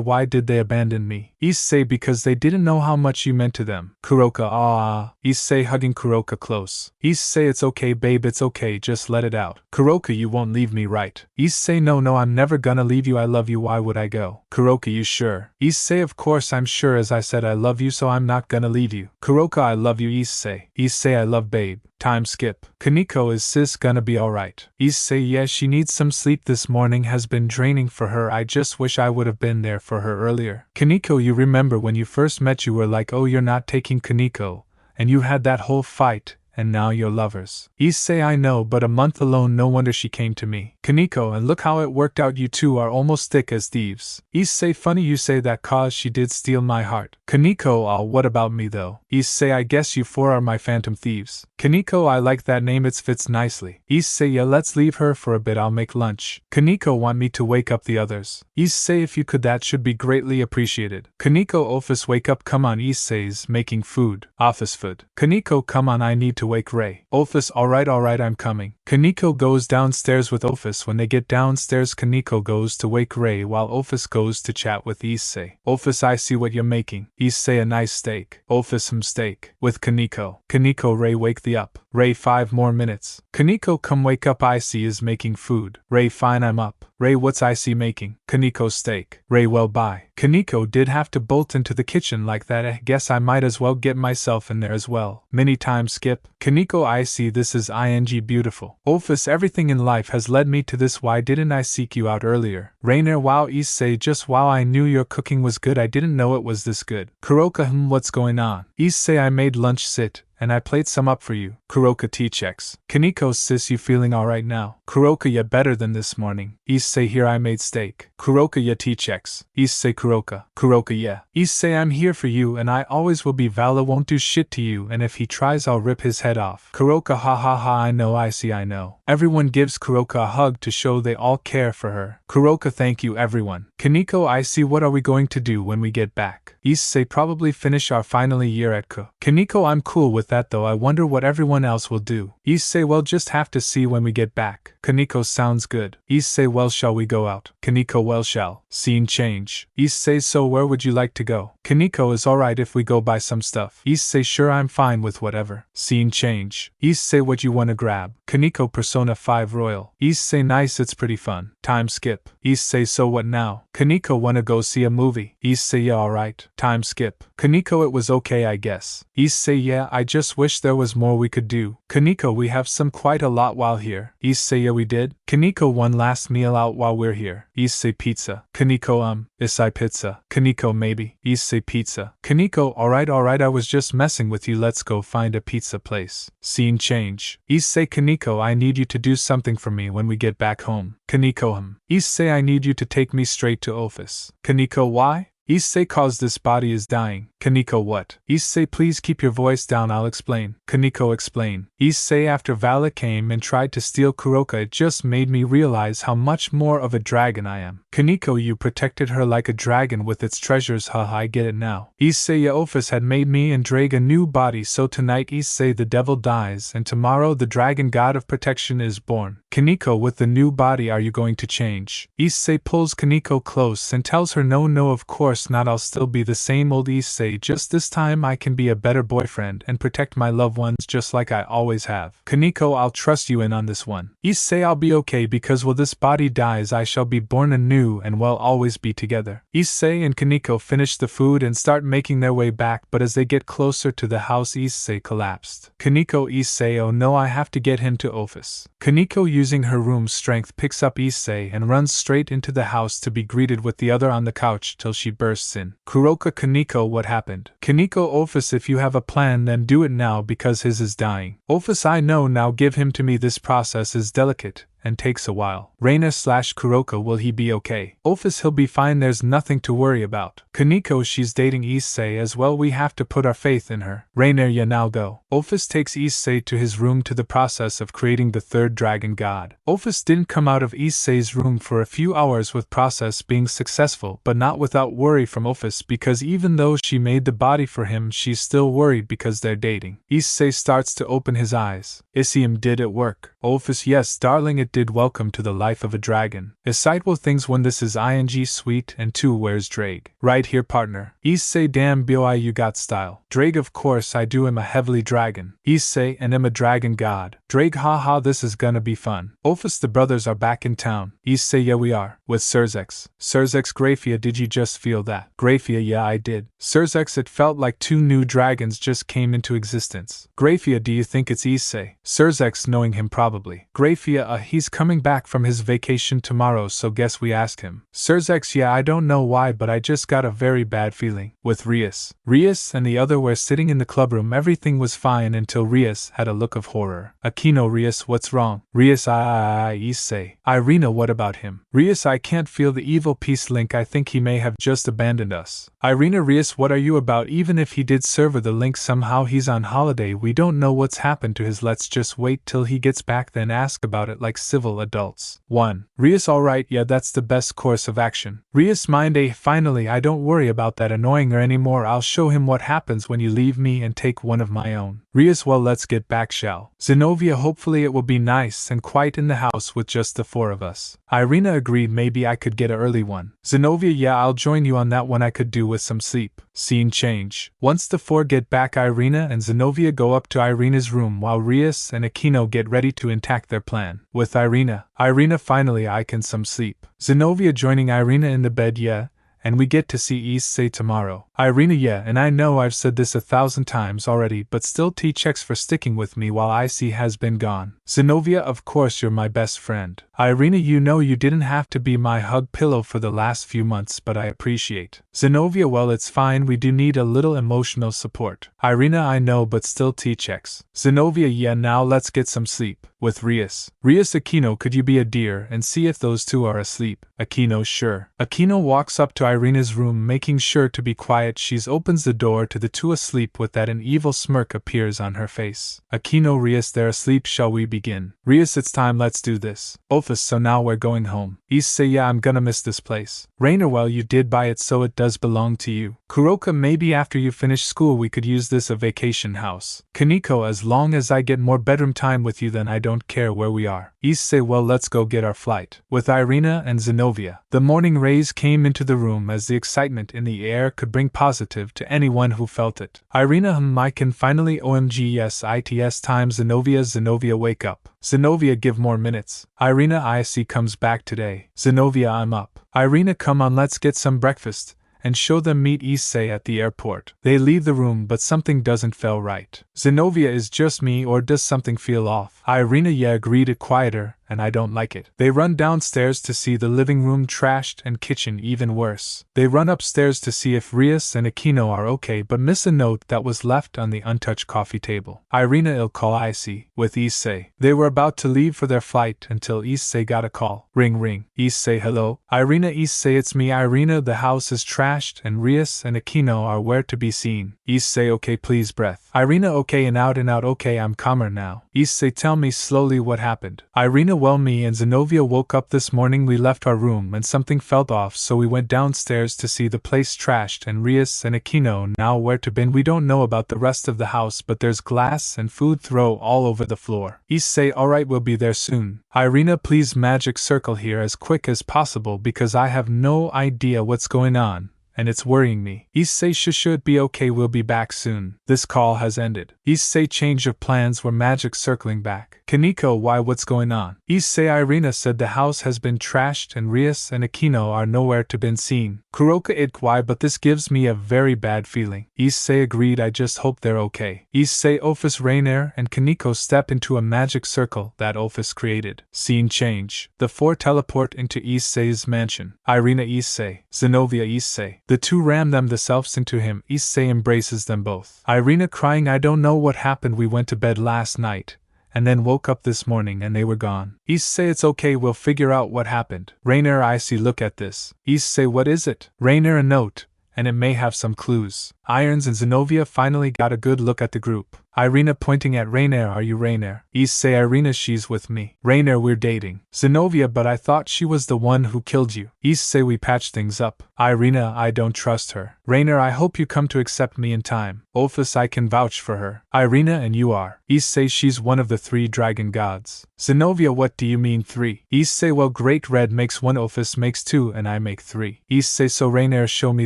why did they abandon me? Issei, because they didn't know how much you meant to them. Kuroka, Issei hugging Kuroka close. Issei, it's okay babe, it's okay, just let it out. Kuroka, you won't leave me, right? Issei, no, I'm never gonna leave you, I love you, why would I go? Kuroka, you sure? Issei, of course I'm sure, as I said I love you, so I'm not gonna leave you. Kuroka, I love you Issei. Issei, I love babe. Time skip. Kaneko, is sis gonna be alright? Issei, yes, she needs some sleep. This morning has been draining for her. I just wish I would have been there for her earlier. Kaneko, you remember when you first met you were like, oh, you're not taking Kaneko, and you had that whole fight, and now you're lovers. Issei, I know, but a month alone, no wonder she came to me. Kaneko, and look how it worked out, you two are almost thick as thieves. Issei, funny you say that, cause she did steal my heart. Kaneko, what about me though? Issei, I guess you four are my phantom thieves. Kaneko, I like that name, it fits nicely. Issei, yeah, let's leave her for a bit, I'll make lunch. Kaneko, want me to wake up the others? Issei, if you could, that should be greatly appreciated. Kaneko, Office, wake up, come on. Issei's making food. Office food. Kaneko, come on, I need to wake Ray. Office, alright, I'm coming. Kaneko goes downstairs with Office. When they get downstairs, Kaneko goes to wake Ray while Office goes to chat with Issei. Office, I see what you're making. Issei, a nice steak. Office, steak. With Kaneko. Kaneko, Ray, wake thee up. Ray, 5 more minutes. Kaneko, come wake up, Issei is making food. Ray, fine, I'm up. Ray, what's Issei making? Kaneko, steak. Ray, well, bye. Kaneko did have to bolt into the kitchen like that. Guess I might as well get myself in there as well. Many times skip. Kaneko, I see this is ing beautiful. Office, everything in life has led me to this. Why didn't I seek you out earlier? Rainer, wow. Issei, just wow, I knew your cooking was good. I didn't know it was this good. Kuroka, what's going on? Issei, I made lunch, sit, and I played some up for you. Kuroka, T-checks. Kaneko, sis, you feeling alright now? Kuroka, yeah, better than this morning. Issei, here, I made steak. Kuroka, yeah, T-checks. Issei, Kuroka. Kuroka, yeah. Issei, I'm here for you and I always will be. Vala won't do shit to you, and if he tries I'll rip his head off. Kuroka, ha ha ha, I know, Issei, I know. Everyone gives Kuroka a hug to show they all care for her. Kuroka, thank you everyone. Kaneko, Issei, what are we going to do when we get back? Issei, probably finish our final year at Ku. Kaneko, I'm cool with that though, I wonder what everyone else will do. Issei, well, just have to see when we get back. Kaneko, sounds good. Issei, well, shall we go out? Kaneko, well, shall. Scene change. Issei, so where would you like to go? Kaneko, is alright if we go buy some stuff. Issei, sure, I'm fine with whatever. Scene change. Issei, what you wanna grab? Kaneko, Persona 5 Royal. Issei, nice, it's pretty fun. Time skip. Issei, so what now? Kaneko, wanna go see a movie? Issei, yeah, alright. Time skip. Kaneko, it was okay, I guess. Issei, yeah, I just wish there was more we could do. Kaneko, we have some quite a lot while here. Issei, yeah, we did. Kaneko, one last meal out while we're here. Issei, pizza. Kaneko, Issei, pizza. Kaneko, maybe. Issei, pizza. Kaneko, alright, I was just messing with you, let's go find a pizza place. Scene change. Issei, Kaneko, I need you to do something for me when we get back home. Kaneko, Issei, I need you to take me straight to office. Kaneko, why? Issei, cause this body is dying. Kaneko, what? Issei, please keep your voice down, I'll explain. Kaneko, explain. Issei, after Vali came and tried to steal Kuroka, it just made me realize how much more of a dragon I am. Kaneko, you protected her like a dragon with its treasures, haha, I get it now. Issei, your office had made me and Drag a new body, so tonight Issei the devil dies and tomorrow the dragon god of protection is born. Kaneko, with the new body are you going to change? Issei pulls Kaneko close and tells her no, of course not, I'll still be the same old Issei, just this time I can be a better boyfriend and protect my loved ones just like I always have. Kaneko, I'll trust you in on this one. Issei, I'll be okay because while this body dies I shall be born anew and we'll always be together. Issei and Kaneko finish the food and start making their way back, but as they get closer to the house Issei collapsed. Kaneko, Issei, oh no, I have to get him to office. Kaneko, using her room's strength, picks up Issei and runs straight into the house to be greeted with the other on the couch till she bursts in. Kuroka, Kaneko, what happened? Kaneko, office, if you have a plan then do it now because his is dying. Office, I know, now give him to me, this process is delicate and takes a while. Reina/Kuroka, will he be okay? Office, he'll be fine, there's nothing to worry about. Kaneko, she's dating Issei as well, we have to put our faith in her. Reina, ya now go. Office takes Issei to his room to the process of creating the third dragon god. Office didn't come out of Issei's room for a few hours with process being successful, but not without worry from Office because even though she made the body for him she's still worried because they're dating. Issei starts to open his eyes. Issei, did it work? Office, yes darling, it did. Welcome to the life of a dragon. Issei, will things when this is ing sweet, and 2 where's Drag? Right here partner. Issei, damn boy, you got style. Drag, of course I do, am a heavily dragon. Issei, and am a dragon god. Drag, haha, this is gonna be fun. Office, the brothers are back in town. Issei, yeah we are. With Surzex. Surzex, Grafia, did you just feel that? Grafia, yeah I did. Surzex, it felt like 2 new dragons just came into existence. Grafia, do you think it's Issei? Surzex, knowing him probably. Grafia, he's coming back from his vacation tomorrow, so guess we ask him. Surzex, yeah I don't know why but I just got a very bad feeling. With Rias. Rias and the other were sitting in the clubroom, everything was fine until Rias had a look of horror. Akino, Rias, what's wrong? Rias, Issei. Irina, what about him? Rias, I can't feel the evil peace link, I think he may have just abandoned us. Irina, Rias, what are you about? Even if he did server the link, somehow he's on holiday, we don't know what's happened to his, let's just wait till he gets back then ask about it like civil adults. 1. Rias, alright, yeah that's the best course of action. Rias, mind finally I don't worry about that annoying her anymore, I'll show him what happens when you leave me and take one of my own. Rias, well let's get back shall. Zenobia, hopefully it will be nice and quiet in the house with just the 4 of us. Irina agreed, maybe I could get an early one. Zenobia, yeah I'll join you on that one, I could do with some sleep. Scene change. Once the 4 get back, Irina and Zenobia go up to Irina's room while Rias and Akino get ready to enact their plan. With Irina. Irina, finally I can some sleep. Zenobia joining Irina in the bed. Yeah. And we get to see Issei tomorrow. Irina, yeah, and I know I've said this 1,000 times already, but still T-checks for sticking with me while Issei has been gone. Zenobia, of course you're my best friend. Irina, you know you didn't have to be my hug pillow for the last few months, but I appreciate. Zenobia, well, it's fine, we do need a little emotional support. Irina, I know, but still T-checks. Zenobia, yeah, now let's get some sleep. With Rias. Rias, Aquino, could you be a dear and see if those two are asleep? Aquino, sure. Aquino walks up to Irina's room, making sure to be quiet. She opens the door to the two asleep with that an evil smirk appears on her face. Aquino, Rias, they're asleep, shall we begin? Rias, it's time, let's do this. Ophis, so now we're going home. Issei, yeah, I'm gonna miss this place. Rainer, well, you did buy it, so it does belong to you. Kuroka, maybe after you finish school we could use this a vacation house. Kaneko, as long as I get more bedroom time with you then I don't care where we are. Issei, well, let's go get our flight. With Irina and Zenobia. The morning rays came into the room as the excitement in the air could bring positive to anyone who felt it. Irina, I can finally OMG yes ITS time. Zenobia, wake up. Zenobia, give more minutes. Irina, Issei comes back today. Zenobia, I'm up. Irina, come on, let's get some breakfast and show them meet Issei at the airport. They leave the room, but something doesn't feel right. Zenobia, is just me or does something feel off? Irina, yeah, agreed, it quieter, and I don't like it. They run downstairs to see the living room trashed and kitchen even worse. They run upstairs to see if Rias and Aquino are okay but miss a note that was left on the untouched coffee table. Irina, I'll call Issei. With Issei. They were about to leave for their flight until Issei got a call. Ring ring. Issei, hello? Irina, Issei, it's me. Irina, the house is trashed and Rias and Aquino are where to be seen. Issei, okay, please breath. Irina, okay, and out, okay, I'm calmer now. Issei, tell me slowly what happened. Irina, well, me and Zenobia woke up this morning, we left our room and something felt off, so we went downstairs to see the place trashed and Rias and Aquino now where to been. We don't know about the rest of the house, but there's glass and food throw all over the floor. Issei, alright, we'll be there soon. Irina, please magic circle here as quick as possible because I have no idea what's going on, and it's worrying me. Issei, should be okay, we'll be back soon. This call has ended. Issei, change of plans, we're magic circling back. Kaneko, why, what's going on? Issei, Irina said the house has been trashed and Rias and Aquino are nowhere to be seen. Kuroka, it why, but this gives me a very bad feeling. Issei, agreed, I just hope they're okay. Issei, Ophis, Rainer and Kaneko step into a magic circle that Ophis created. Scene change. The four teleport into Issei's mansion. Irina, Issei. Zenobia, Issei. The two ram themselves into him. Issei embraces them both. Irina, crying, I don't know what happened, we went to bed last night and then woke up this morning and they were gone. Issei, it's okay, we'll figure out what happened. Rainer, Issei, look at this. Issei, what is it? Rainer, a note, and it may have some clues. Irons and Zenobia finally got a good look at the group. Irina pointing at Rainer, are you Rainer? Issei, Irina, she's with me. Rainer, we're dating. Zenobia, but I thought she was the one who killed you. Issei, we patched things up. Irina, I don't trust her. Rainer, I hope you come to accept me in time. Ophis, I can vouch for her. Irina, and you are. Issei, she's one of the 3 dragon gods. Zenobia, what do you mean 3? Issei, well, Great Red makes 1, Ophis makes 2, and I make 3. Issei, so Rainer, show me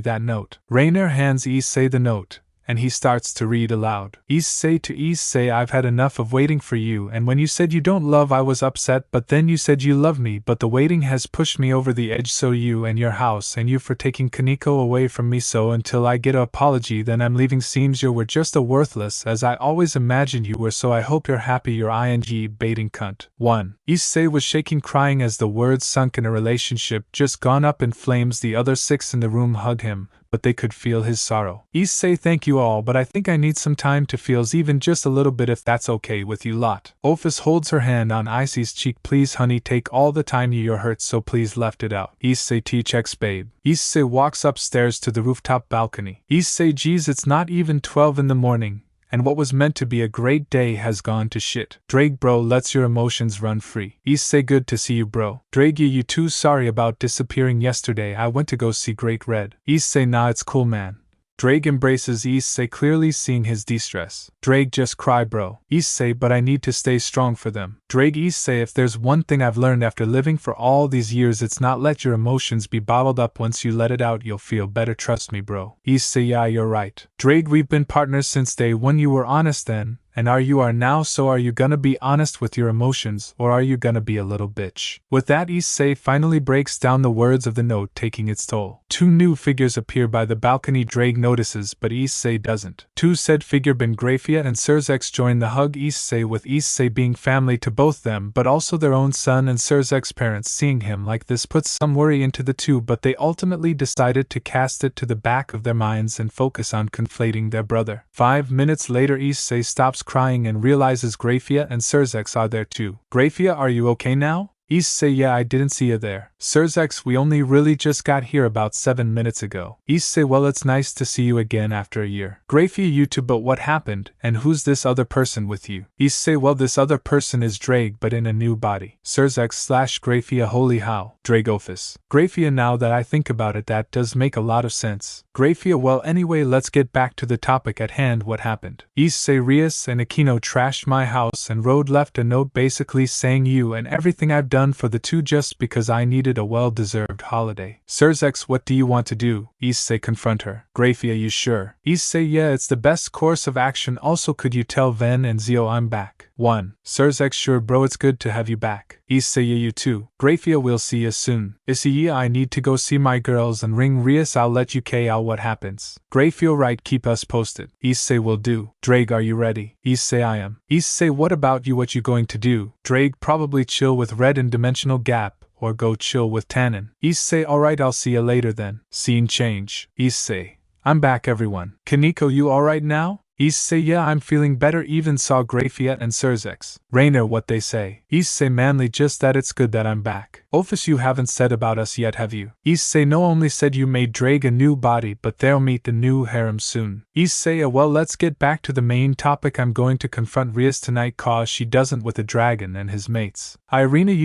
that note. Rainer hands Issei the note, and he starts to read aloud. Issei to Issei, I've had enough of waiting for you, and when you said you don't love I was upset, but then you said you love me, but the waiting has pushed me over the edge, so you and your house and you for taking Kaneko away from me, so until I get an apology then I'm leaving. Seems you were just a worthless as I always imagined you were, so I hope you're happy, you're ing baiting cunt. 1. Issei was shaking, crying as the words sunk in a relationship just gone up in flames. The other 6 in the room hugged him, but they could feel his sorrow. Issei, thank you all, but I think I need some time to feels, even just a little bit if that's okay with you lot. Ophis holds her hand on Issei's cheek. Please honey, take all the time, you're hurt, so please left it out. Issei, T-checks babe. Issei walks upstairs to the rooftop balcony. Issei, geez, it's not even 12 in the morning, and what was meant to be a great day has gone to shit. Drake, bro, let's your emotions run free. Issei, good to see you, bro. Drake, you too, sorry about disappearing yesterday, I went to go see Great Red. Issei, nah, it's cool, man. Drake embraces Issei, clearly seeing his distress. Drake, just cry, bro. Issei, but I need to stay strong for them. Drake, Issei, if there's one thing I've learned after living for all these years, it's not let your emotions be bottled up. Once you let it out, you'll feel better, trust me, bro. Issei, yeah, you're right. Drake, we've been partners since day one, you were honest then, and you are now, so are you gonna be honest with your emotions, or are you gonna be a little bitch? With that, Issei finally breaks down the words of the note, taking its toll. Two new figures appear by the balcony. Drake notices, but Issei doesn't. Two said figure Ben Grafia and Surzek's join the hug Issei, with Issei being family to both them but also their own son, and Surzek's parents seeing him like this puts some worry into the two, but they ultimately decided to cast it to the back of their minds and focus on conflating their brother. 5 minutes later, Issei stops crying and realizes Grafia and Surzek's are there too. Grafia, are you okay now? Issei, yeah, I didn't see you there. Surzek's, we only really just got here about 7 minutes ago. Issei, well, it's nice to see you again after a year. Grafia, you too, but what happened, and who's this other person with you? Issei, well, this other person is Drake but in a new body. Surzek's / Grafia, holy how. Dragophus. Grafia, now that I think about it, that does make a lot of sense. Grafia, well, anyway, let's get back to the topic at hand. What happened? Issei, Rias and Akino trashed my house and Road left a note basically saying you and everything I've done for the two just because I needed a well-deserved holiday. Surzek's, what do you want to do? Issei, confront her. Grafia, you sure? Issei, yeah, it's the best course of action. Also, could you tell Ven and Zio I'm back? 1. Surzek's, sure bro, it's good to have you back. Issei, yeah, you too. Grafia, we'll see you soon. Issei, yeah, I need to go see my girls and ring Rias, I'll let you out what happens. Grafia, right, keep us posted. Issei, will do. Drake, are you ready? Issei, I am. Issei, what about you, what you going to do? Drake, probably chill with Red in Dimensional Gap, or go chill with Tannen. Issei, alright, I'll see you later then. Scene change. Issei, I'm back everyone. Kaneko, you alright now? Issei, yeah, I'm feeling better. Even saw Grafia and Surzek's. Rainer, what they say? Issei, manly, just that it's good that I'm back. Office, you haven't said about us yet, have you? Issei, no, only said you made Drake a new body, but they'll meet the new harem soon. Issei, well, let's get back to the main topic. I'm going to confront Rias tonight cause she doesn't with the dragon and his mates. Irina,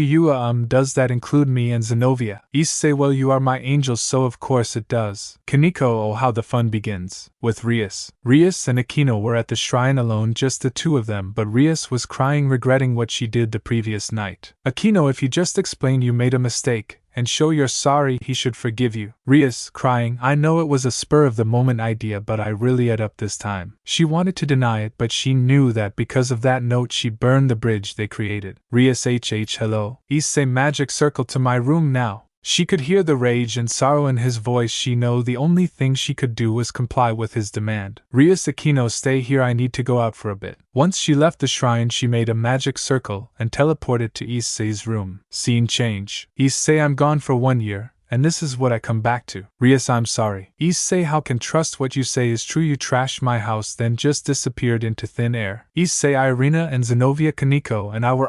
does that include me and Zenobia? Issei, well, you are my angel, so of course it does. Kaneko, oh, how the fun begins. With Rias. Rias and Akino were at the shrine alone, just the two of them, but Rias was crying, regretting what she did the previous night. Akino, if you just explain you made a mistake, and show you're sorry, he should forgive you. Rias, crying, I know it was a spur-of-the-moment idea, but I really ate up this time. She wanted to deny it, but she knew that because of that note she burned the bridge they created. Rias, hello. Issei, magic circle to my room now. She could hear the rage and sorrow in his voice. She knew the only thing she could do was comply with his demand. Rias, Akino, stay here, I need to go out for a bit. Once she left the shrine, she made a magic circle and teleported to Issei's room. Scene change. Issei, I'm gone for 1 year, and this is what I come back to. Rias, I'm sorry. Issei, how can trust what you say is true? You trashed my house, then just disappeared into thin air. Issei, Irina and Zenobia, Kaneko and I were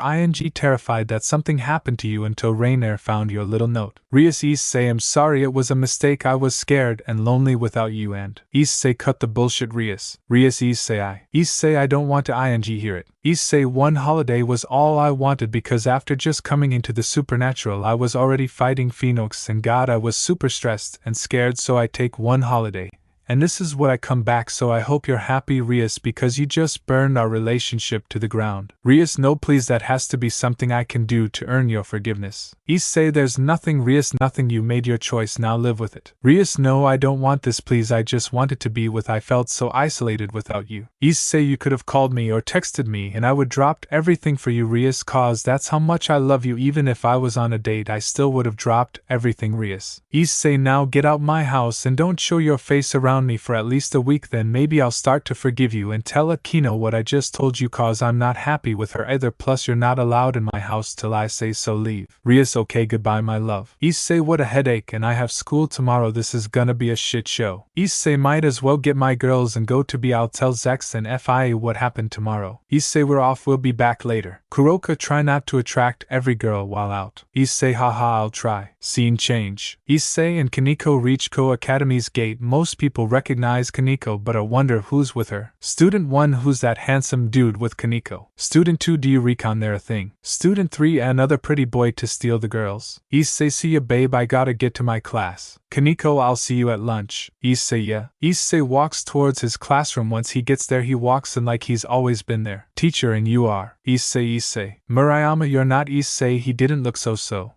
terrified that something happened to you until Rainer found your little note. Rias, Issei, I'm sorry, it was a mistake. I was scared and lonely without you. And Issei, cut the bullshit. Rias, Issei, I don't want to hear it. Issei, 1 holiday was all I wanted, because after just coming into the supernatural I was already fighting Phoenix, and God, I was super stressed and scared, so I take 1 holiday. And this is what I come back, so I hope you're happy, Rias, because you just burned our relationship to the ground. Rias, no please, that has to be something I can do to earn your forgiveness. Issei, there's nothing. Rias, nothing, you made your choice, now live with it. Rias, no, I don't want this, please, I just wanted to be with. I felt so isolated without you. Issei, you could have called me or texted me and I would dropped everything for you, Rias, cause that's how much I love you. Even if I was on a date I still would have dropped everything. Rias, Issei, now get out my house and don't show your face around me for at least a week, then maybe I'll start to forgive you. And tell Akino what I just told you, cause I'm not happy with her either, plus you're not allowed in my house till I say so. Leave. Rias, okay, goodbye my love. Issei, what a headache, and I have school tomorrow. This is gonna be a shit show. Issei, might as well get my girls and go to be. I'll tell Zex and FIA what happened tomorrow. Issei, we're off, we'll be back later. Kuroka, try not to attract every girl while out. Issei, haha, I'll try. Scene change. Issei and Kaneko reach Ko Academy's gate. Most people recognize Kaneko but wonder who's with her. Student 1, who's that handsome dude with Kaneko? Student 2, do you recon they're a thing? Student 3, another pretty boy to steal the girls. Issei, see ya babe, I gotta get to my class. Kaneko, I'll see you at lunch. Issei, yeah. Issei walks towards his classroom. Once he gets there, he walks in like he's always been there. Teacher, and you are? Issei. Murayama, you're not Issei. He didn't look so.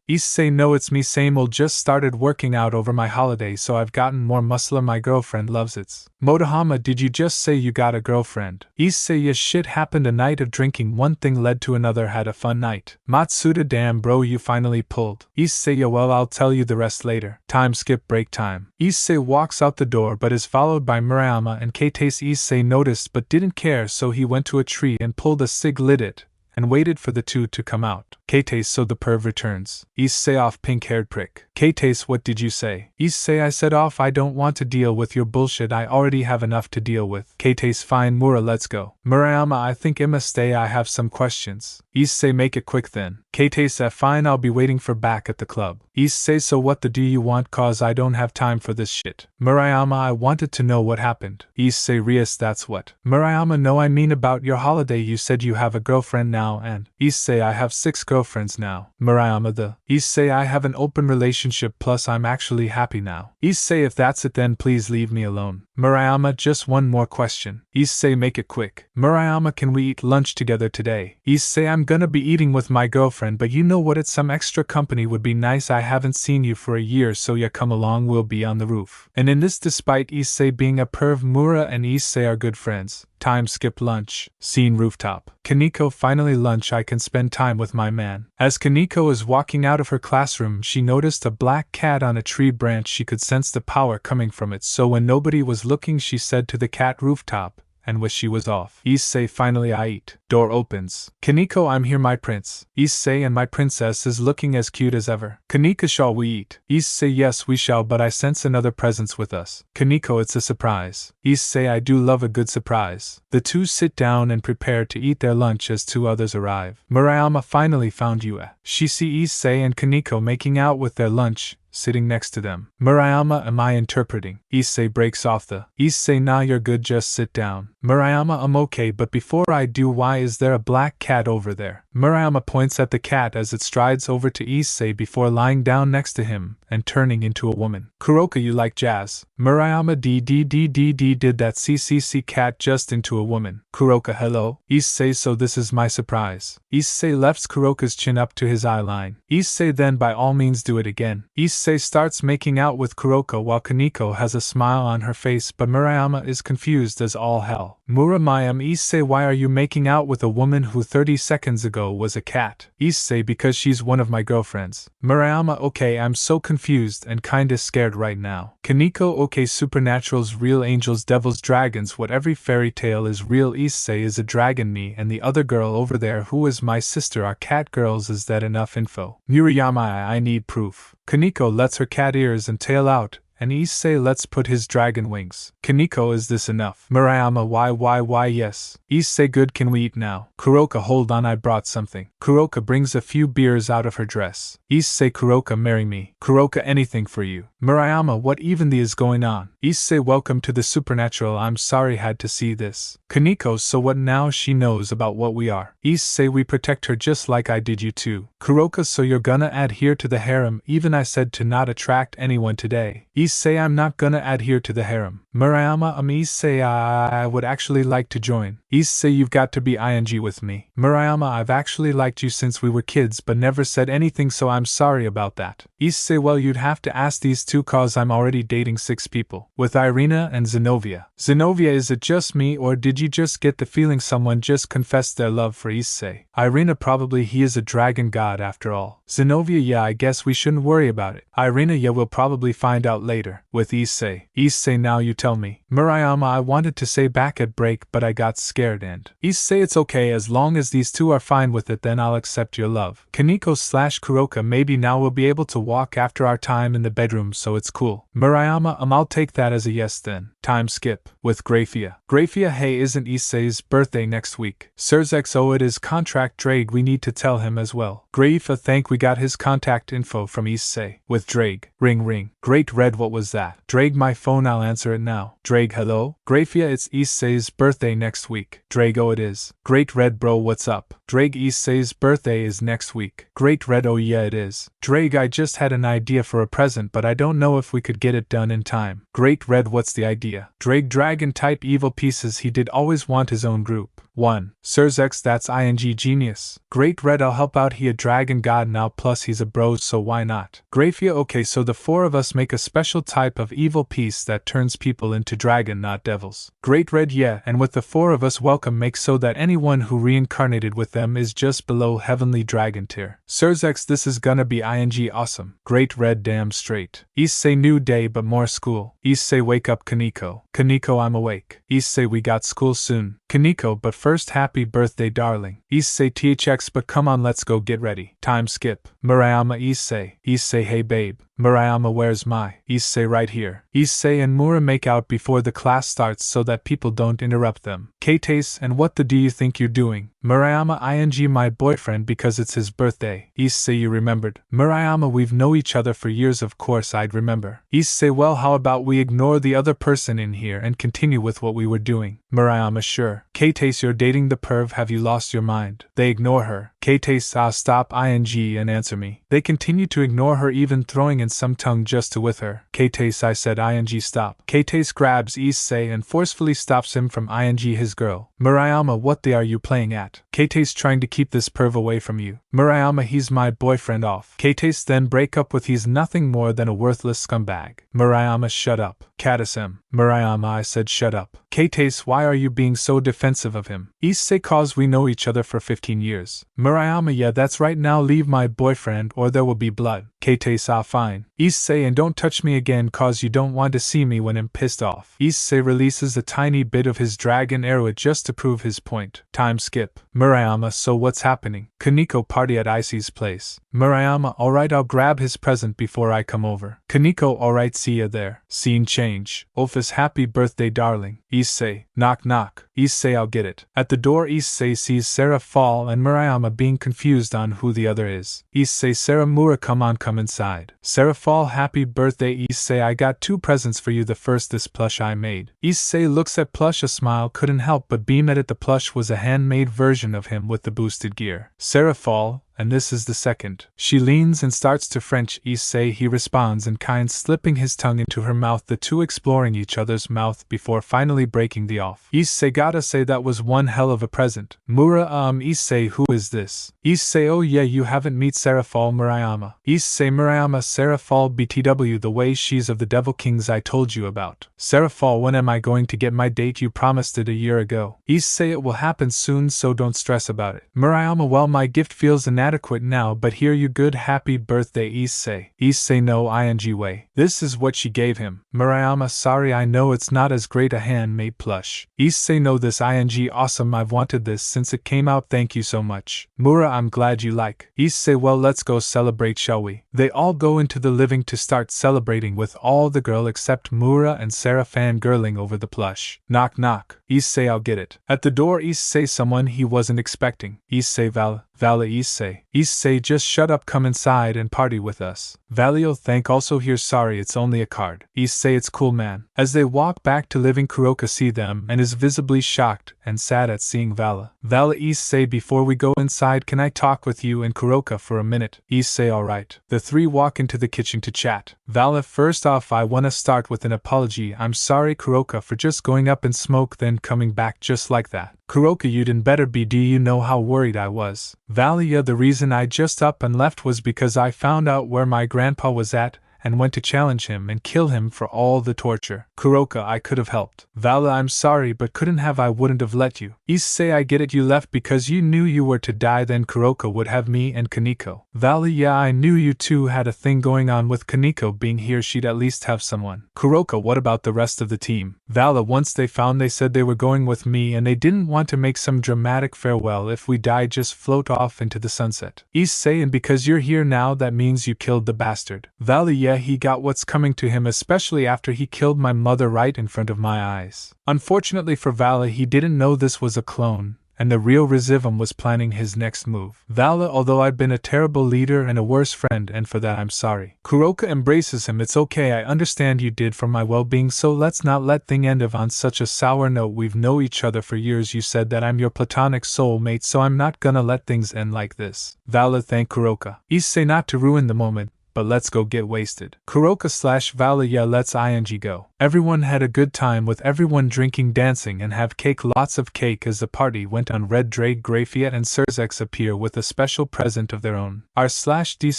Issei, no, it's me, same old, just started working out over my holiday so I've gotten more muscular. My girlfriend loves it. Motohama, did you just say you got a girlfriend? Issei, yes, shit happened, a night of drinking, one thing led to another, had a fun night. Matsuda, damn bro, you finally pulled. Issei, yeah, well, I'll tell you the rest later. Time skip, break time. Issei walks out the door but is followed by Murayama and Keitase. Issei noticed but didn't care, so he went to a tree and pulled a cig, lit it, and waited for the two to come out. Keitase, so the perv returns. Issei, off, pink-haired prick. Keitase, what did you say? Issei, I said off, I don't want to deal with your bullshit, I already have enough to deal with. Keitase, fine Mura, let's go. Murayama, I think Emma stay, I have some questions. Issei, make it quick then. Keitase, fine, I'll be waiting for back at the club. Issei, so what the do you want, cause I don't have time for this shit. Murayama, I wanted to know what happened. Issei, Rias, that's what. Murayama, no, I mean about your holiday, you said you have a girlfriend now, and Issei, I have 6 girlfriends now. Murayama, the Issei, I have an open relationship, plus I'm actually happy now. Issei, if that's it then please leave me alone. Murayama, just one more question. Issei, make it quick. Murayama, can we eat lunch together today? Issei, I'm gonna be eating with my girlfriend, but you know what, it's some extra company would be nice, I haven't seen you for a year, so ya come along, we'll be on the roof. And in this, despite Issei being a perv, Mura and Issei are good friends. Time skip, lunch. Scene, rooftop. Kaneko, finally lunch, I can spend time with my man. As Kaneko is walking out of her classroom, she noticed a black cat on a tree branch. She could sense the power coming from it, so when nobody was looking she said to the cat, rooftop, and wish she was off. Issei, finally I eat. Door opens. Kaneko, I'm here my prince. Issei, and my princess is looking as cute as ever. Kaneko, shall we eat? Issei, yes we shall, but I sense another presence with us. Kaneko, it's a surprise. Issei, I do love a good surprise. The two sit down and prepare to eat their lunch as 2 others arrive. Murayama, finally found you. She see Issei and Kaneko making out with their lunch, sitting next to them. Murayama, am I interpreting? Issei breaks off the Issei, nah, you're good, just sit down. Murayama, I'm okay, but before I do, why is there a black cat over there? Murayama points at the cat as it strides over to Issei before lying down next to him and turning into a woman. Kuroka, you like jazz? Murayama, did that CCC cat just into a woman. Kuroka, hello? Issei, so this is my surprise. Issei lifts Kuroka's chin up to his eyeline. Issei, then by all means do it again. Issei starts making out with Kuroka while Kaneko has a smile on her face, but Murayama is confused as all hell. Muramayam, Issei, why are you making out with a woman who 30 seconds ago was a cat? Issei, because she's one of my girlfriends. Murayama, okay, I'm so confused and kinda scared right now. Kaneko, okay, supernaturals, real angels, devils, dragons, what every fairy tale is real. Issei is a dragon, me and the other girl over there who is my sister are cat girls, is that enough info? Murayama, I need proof. Kaneko lets her cat ears and tail out, and Issei lets put his dragon wings. Kaneko, is this enough? Murayama, why yes. Issei, good, can we eat now? Kuroka, hold on, I brought something. Kuroka brings a few beers out of her dress. Issei, Kuroka, marry me. Kuroka, anything for you. Murayama, what even the is going on? Issei, welcome to the supernatural, I'm sorry had to see this. Kaneko, so what now? She knows about what we are. Issei, we protect her just like I did you too. Kuroka, so you're gonna adhere to the harem, even I said to not attract anyone today. Issei, I'm not gonna adhere to the harem. Murayama, Issei, I would actually like to join. Issei, you've got to be ing with me. Murayama, I've actually liked you since we were kids but never said anything, so I'm sorry about that. Issei, well, you'd have to ask these two cause I'm already dating 6 people. With Irina and Zenobia. Zenobia, is it just me or did you just get the feeling someone just confessed their love for Issei? Irina, probably he is a dragon god after all. Zenobia, yeah, I guess we shouldn't worry about it. Irina, yeah, we'll probably find out later. With Issei. Issei, now you tell me. Murayama, I wanted to say back at break but I got scared and Issei, it's okay, as long as these two are fine with it then I'll accept your love. Kaneko/Kuroka, maybe now we'll be able to walk after our time in the bedroom, so it's cool. Murayama, I'll take that as a yes then. Time skip. With Grafia. Grafia, hey, isn't Issei's birthday next week? Sirs XO, it is contract Drake, we need to tell him as well. Graifa think we got his contact info from Issei. With Drake. Ring ring. Great Red, what was that? Drake, my phone, I'll answer it now. Drake, hello? Grafia, it's Issei's birthday next week. Drake, oh it is. Great Red, bro, what's up? Drake, Issei's birthday is next week. Great Red, oh yeah it is. Drake, I just had an idea for a present but I don't know if we could get it done in time. Great Red, what's the idea? Drake, dragon type evil pieces, he did always want his own group. 1. Sirzex, that's ing genius. Great Red, I'll help out, he a dragon god now plus he's a bro so why not? Grafia, okay, so the 4 of us make a special type of evil piece that turns people into dragon not devils. Great Red, yeah, and with the 4 of us welcome make so that anyone who reincarnated with them is just below heavenly dragon tier. Sirzex, this is gonna be ing awesome. Great Red, damn straight. Issei, new day but more school. Issei, wake up Kaneko. Kaneko, I'm awake. Issei, we got school soon. Kaneko, but first happy birthday darling. Issei, thx, but come on let's go get ready. Time skip. Murayama, Issei. Issei, hey babe. Murayama, where's my? Issei, right here. Issei and Mura make out before the class starts so that people don't interrupt them. Kates, and what the do you think you're doing? Murayama, ing my boyfriend because it's his birthday. Issei, you remembered. Murayama, we've know each other for years, of course I'd remember. Issei, well how about we ignore the other person in here and continue with what we were doing? Murayama, sure. Kates, you're dating the perv, have you lost your mind? They ignore her. Kates, stop ing and answer me. They continue to ignore her, even throwing in some tongue just to with her. Kates, I said ing stop. Kates grabs Issei and forcefully stops him from ing his girl. Murayama, what the are you playing at? Kates, trying to keep this perv away from you. Murayama, he's my boyfriend off. Kates, then break up with, he's nothing more than a worthless scumbag. Murayama, shut up. Katasem. Murayama, I said shut up. Kates, why are you being so defensive of him? Issei, cause we know each other for 15 years. Murayama, yeah that's right, now leave my boyfriend or there will be blood. Kates, fine. Issei, and don't touch me again cause you don't want to see me when I'm pissed off. Issei releases a tiny bit of his dragon arrow just to prove his point. Time skip. Murayama, so what's happening? Kaneko, party at Issei's place. Murayama, alright, I'll grab his present before I come over. Kaneko, alright, see ya there. Scene change. Office, happy birthday darling. Issei, knock knock. Issei, I'll get it. At the door Issei sees Sarah fall and Murayama being confused on who the other is. Issei, Sarah, Mura, come on, come inside. Sarah fall, happy birthday Issei, I got 2 presents for you, the first this plush I made. Issei looks at plush, a smile couldn't help but beam at it, the plush was a handmade version of him with the boosted gear. Sarah fall, and this is the second. She leans and starts to French Issei, he responds in kind, slipping his tongue into her mouth, the two exploring each other's mouth before finally breaking the off. Issei, gotta say that was one hell of a present. Mura, Issei, who is this? Issei, oh yeah, you haven't meet Sarah Fall Murayama. Issei, Murayama, Sarah Fall BTW, the way she's of the Devil Kings I told you about. Sarah Fall, when am I going to get my date? You promised it a year ago. Issei, it will happen soon so don't stress about it. Murayama, well my gift feels inadequate now but here you good, happy birthday Issei. Issei, no ing way. This is what she gave him. Murayama, sorry I know it's not as great a handmade plush. Issei, no this ing awesome, I've wanted this since it came out, thank you so much. Mura, I'm glad you like. Issei, well let's go celebrate shall we? They all go into the living to start celebrating with all the girl except Mura and Sarah fangirling over the plush. Knock knock. Issei, I'll get it. At the door Issei, someone he wasn't expecting. Issei, Vali Issei. Issei, just shut up, come inside and party with us. Vali, oh thank also here, sorry it's only a card. Issei, it's cool man. As they walk back to living, Kuroka see them and is visibly shocked and sad at seeing Vali. Vali, Issei, before we go inside can I talk with you and Kuroka for a minute? Issei, alright. The three walk into the kitchen to chat. Vali, first off I wanna start with an apology, I'm sorry Kuroka for just going up in smoke then coming back just like that. Kuroka, you didn't better be, do you know how worried I was? Vali, the reason I just up and left was because I found out where my grandpa was at and went to challenge him and kill him for all the torture. Kuroka, I could have helped. Vali, I'm sorry but couldn't have, I wouldn't have let you. Issei, I get it, you left because you knew you were to die, then Kuroka would have me and Kaneko. Vali, yeah, I knew you two had a thing going on with Kaneko being here, she'd at least have someone. Kuroka, what about the rest of the team? Vali, once they found, they said they were going with me and they didn't want to make some dramatic farewell, if we die just float off into the sunset. Issei, and because you're here now that means you killed the bastard. Vali, yeah, he got what's coming to him, especially after he killed my mother right in front of my eyes. Unfortunately for Vali, he didn't know this was a clone, and the real Resivam was planning his next move. Vala, although I've been a terrible leader and a worse friend, and for that I'm sorry. Kuroka embraces him. It's okay, I understand you did for my well-being, so let's not let thing end on such a sour note. We've known each other for years. You said that I'm your platonic soulmate, so I'm not gonna let things end like this. Vala thanked Kuroka. Issei, not to ruin the moment, but let's go get wasted. Kuroka/Vala, yeah, let's go. Everyone had a good time with everyone drinking, dancing, and have cake, lots of cake. As the party went on, Red Drake, Graphiet, and Surzex appear with a special present of their own. R/D/S/G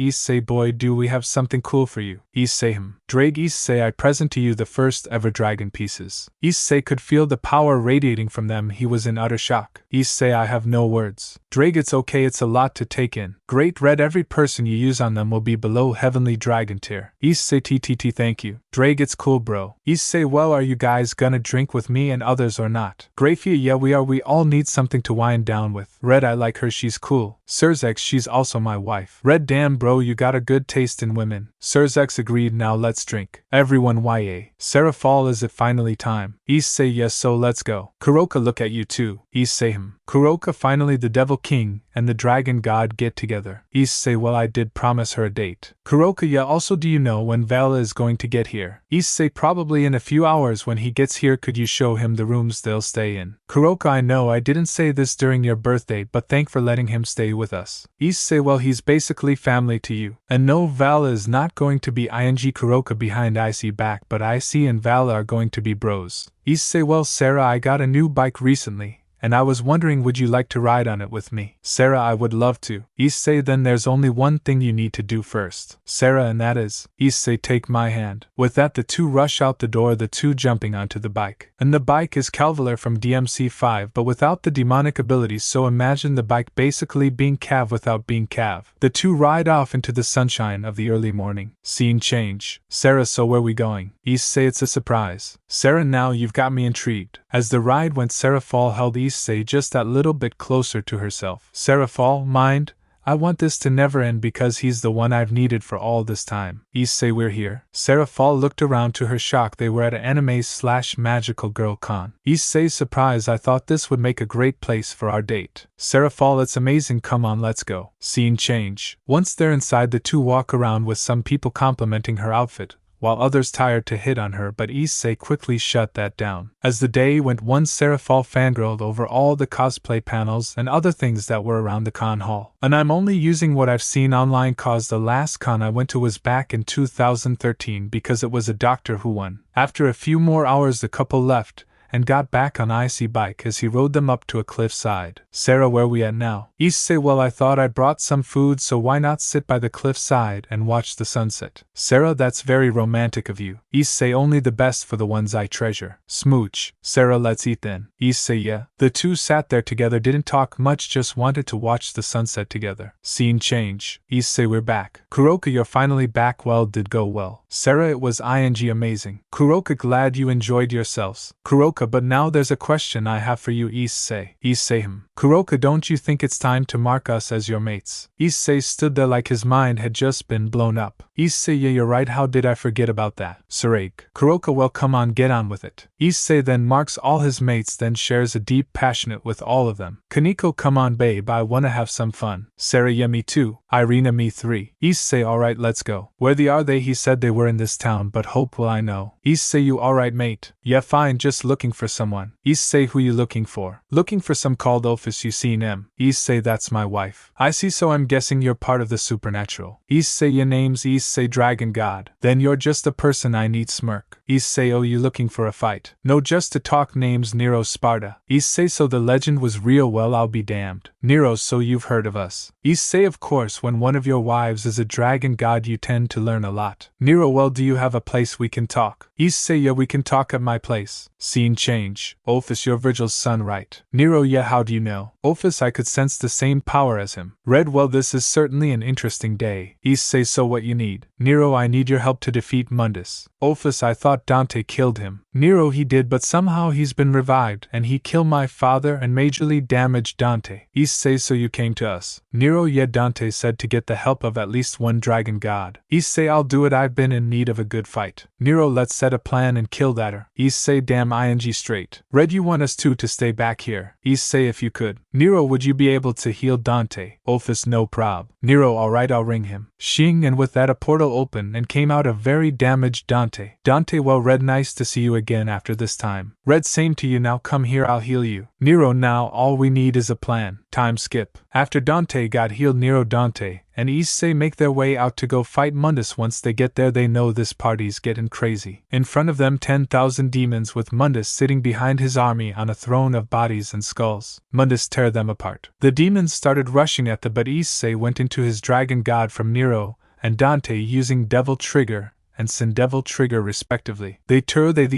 Issei, boy, do we have something cool for you. Issei, Drake, Issei, I present to you the first ever dragon pieces. Issei could feel the power radiating from them. He was in utter shock. Issei, I have no words. Drake, it's okay, it's a lot to take in. Great Red, every person you use on them will be below heavenly dragon tier. Issei, TTT, thank you. Drake, it's cool, bro. Issei, well, are you guys gonna drink with me and others or not? Grafia, yeah, we are. We all need something to wind down with. Red, I like her, she's cool. Surzex, she's also my wife. Red, damn, bro, you got a good taste in women. Surzex agreed, now let's drink. Everyone, YA. Sarah Fall, is it finally time? Issei, yes, so let's go. Kuroka, look at you too. Issei, Kuroka, finally the Devil King and the Dragon God get together. Issei, well, I did promise her a date. Kuroka, yeah, also do you know when Vala is going to get here? Issei, probably in a few hours. When he gets here, could you show him the rooms they'll stay in? Kuroka, I know I didn't say this during your birthday, but thank for letting him stay with us. Issei, well, he's basically family to you. And no, Vala is not going to be ing Kuroka behind Issei back, but Issei and Vala are going to be bros. Issei, well, Sarah, I got a new bike recently, and I was wondering, would you like to ride on it with me? Sarah, I would love to. Issei, then there's only one thing you need to do first. Sarah, and that is, Issei, take my hand. With that, the two rush out the door, the two jumping onto the bike. And the bike is Calvaler from DMC5, but without the demonic abilities, so imagine the bike basically being Cav without being Cav. The two ride off into the sunshine of the early morning. Scene change. Sarah, so where we going? Issei, it's a surprise. Sarah, now you've got me intrigued. As the ride went, Sarah Fall held Issei just that little bit closer to herself. Sarah Fall, mind? I want this to never end because he's the one I've needed for all this time. Issei, we're here. Sarah Fall looked around. To her shock, they were at an anime/magical girl con. Issei's surprise, I thought this would make a great place for our date. Sarah Fall, it's amazing, come on, let's go. Scene change. Once they're inside, the two walk around with some people complimenting her outfit, while others tired to hit on her, but Issei quickly shut that down. As the day went, one Sarah Fall fangirled over all the cosplay panels and other things that were around the con hall. And I'm only using what I've seen online cause the last con I went to was back in 2013 because it was a Doctor Who one. After a few more hours, the couple left and got back on Issei bike as he rode them up to a cliffside. Sarah, where we at now? Issei, well, I thought I brought some food, so why not sit by the cliffside and watch the sunset? Sarah, that's very romantic of you. Issei, only the best for the ones I treasure. Smooch. Sarah, let's eat then. Issei, yeah. The two sat there together, didn't talk much, just wanted to watch the sunset together. Scene change. Issei, we're back. Kuroka, you're finally back, well, did go well. Sarah, it was ing amazing. Kuroka, glad you enjoyed yourselves. Kuroka, but now there's a question I have for you, Issei. Issei, Kuroka, don't you think it's time to mark us as your mates? Issei stood there like his mind had just been blown up. Issei, yeah, you're right, how did I forget about that? Sarek. Kuroka, well, come on, get on with it. Issei then marks all his mates, then shares a deep passionate with all of them. Kaneko, come on babe, I wanna have some fun. Sarah, yeah, me too. Irina, me 3. Issei, alright, let's go. Where are they? He said they were in this town, but hope will I know. Issei, you alright mate? Yeah, fine, just looking for someone. Issei, who you looking for? Looking for some called Ophis, you seen him? Issei, that's my wife. I see, so I'm guessing you're part of the supernatural. Issei, your name's Issei Dragon God. Then you're just a person I need, smirk. Issei, oh, you looking for a fight? No, just to talk, name's Nero Sparta. Issei, so the legend was real, well, I'll be damned. Nero, so you've heard of us. Issei, of course, when one of your wives is a dragon god you tend to learn a lot. Nero, well, do you have a place we can talk? Issei, yeah, we can talk at my place. Scene change. Ophis, you're Virgil's son, right? Nero, yeah, how do you know? Ophis, I could sense the same power as him. Red, well, this is certainly an interesting day. Issei, so what you need? Nero, I need your help to defeat Mundus. Ophis, I thought thought Dante killed him. Nero he did, but somehow he's been revived and he killed my father and majorly damaged Dante. Issei, so you came to us. Nero, yeah, Dante said, to get the help of at least one dragon god. Issei, I'll do it, I've been in need of a good fight. Nero, let's set a plan and kill that her. Issei, damn ing straight. Red, you want us two to stay back here. Issei, if you could. Nero, would you be able to heal Dante? Office, no prob. Nero, alright, I'll ring him. Shing, and with that a portal opened and came out a very damaged Dante. Dante, well, Red, nice to see you again after this time. Red, same to you, now come here, I'll heal you. Nero, now all we need is a plan. Time skip. After Dante got healed, Nero, Dante and Issei make their way out to go fight Mundus. Once they get there, they know this party's getting crazy. In front of them 10,000 demons with Mundus sitting behind his army on a throne of bodies and skulls. Mundus tear them apart. The demons started rushing at them, but Issei went into his dragon god from Nero and Dante using Devil Trigger and Sin Devil Trigger respectively. The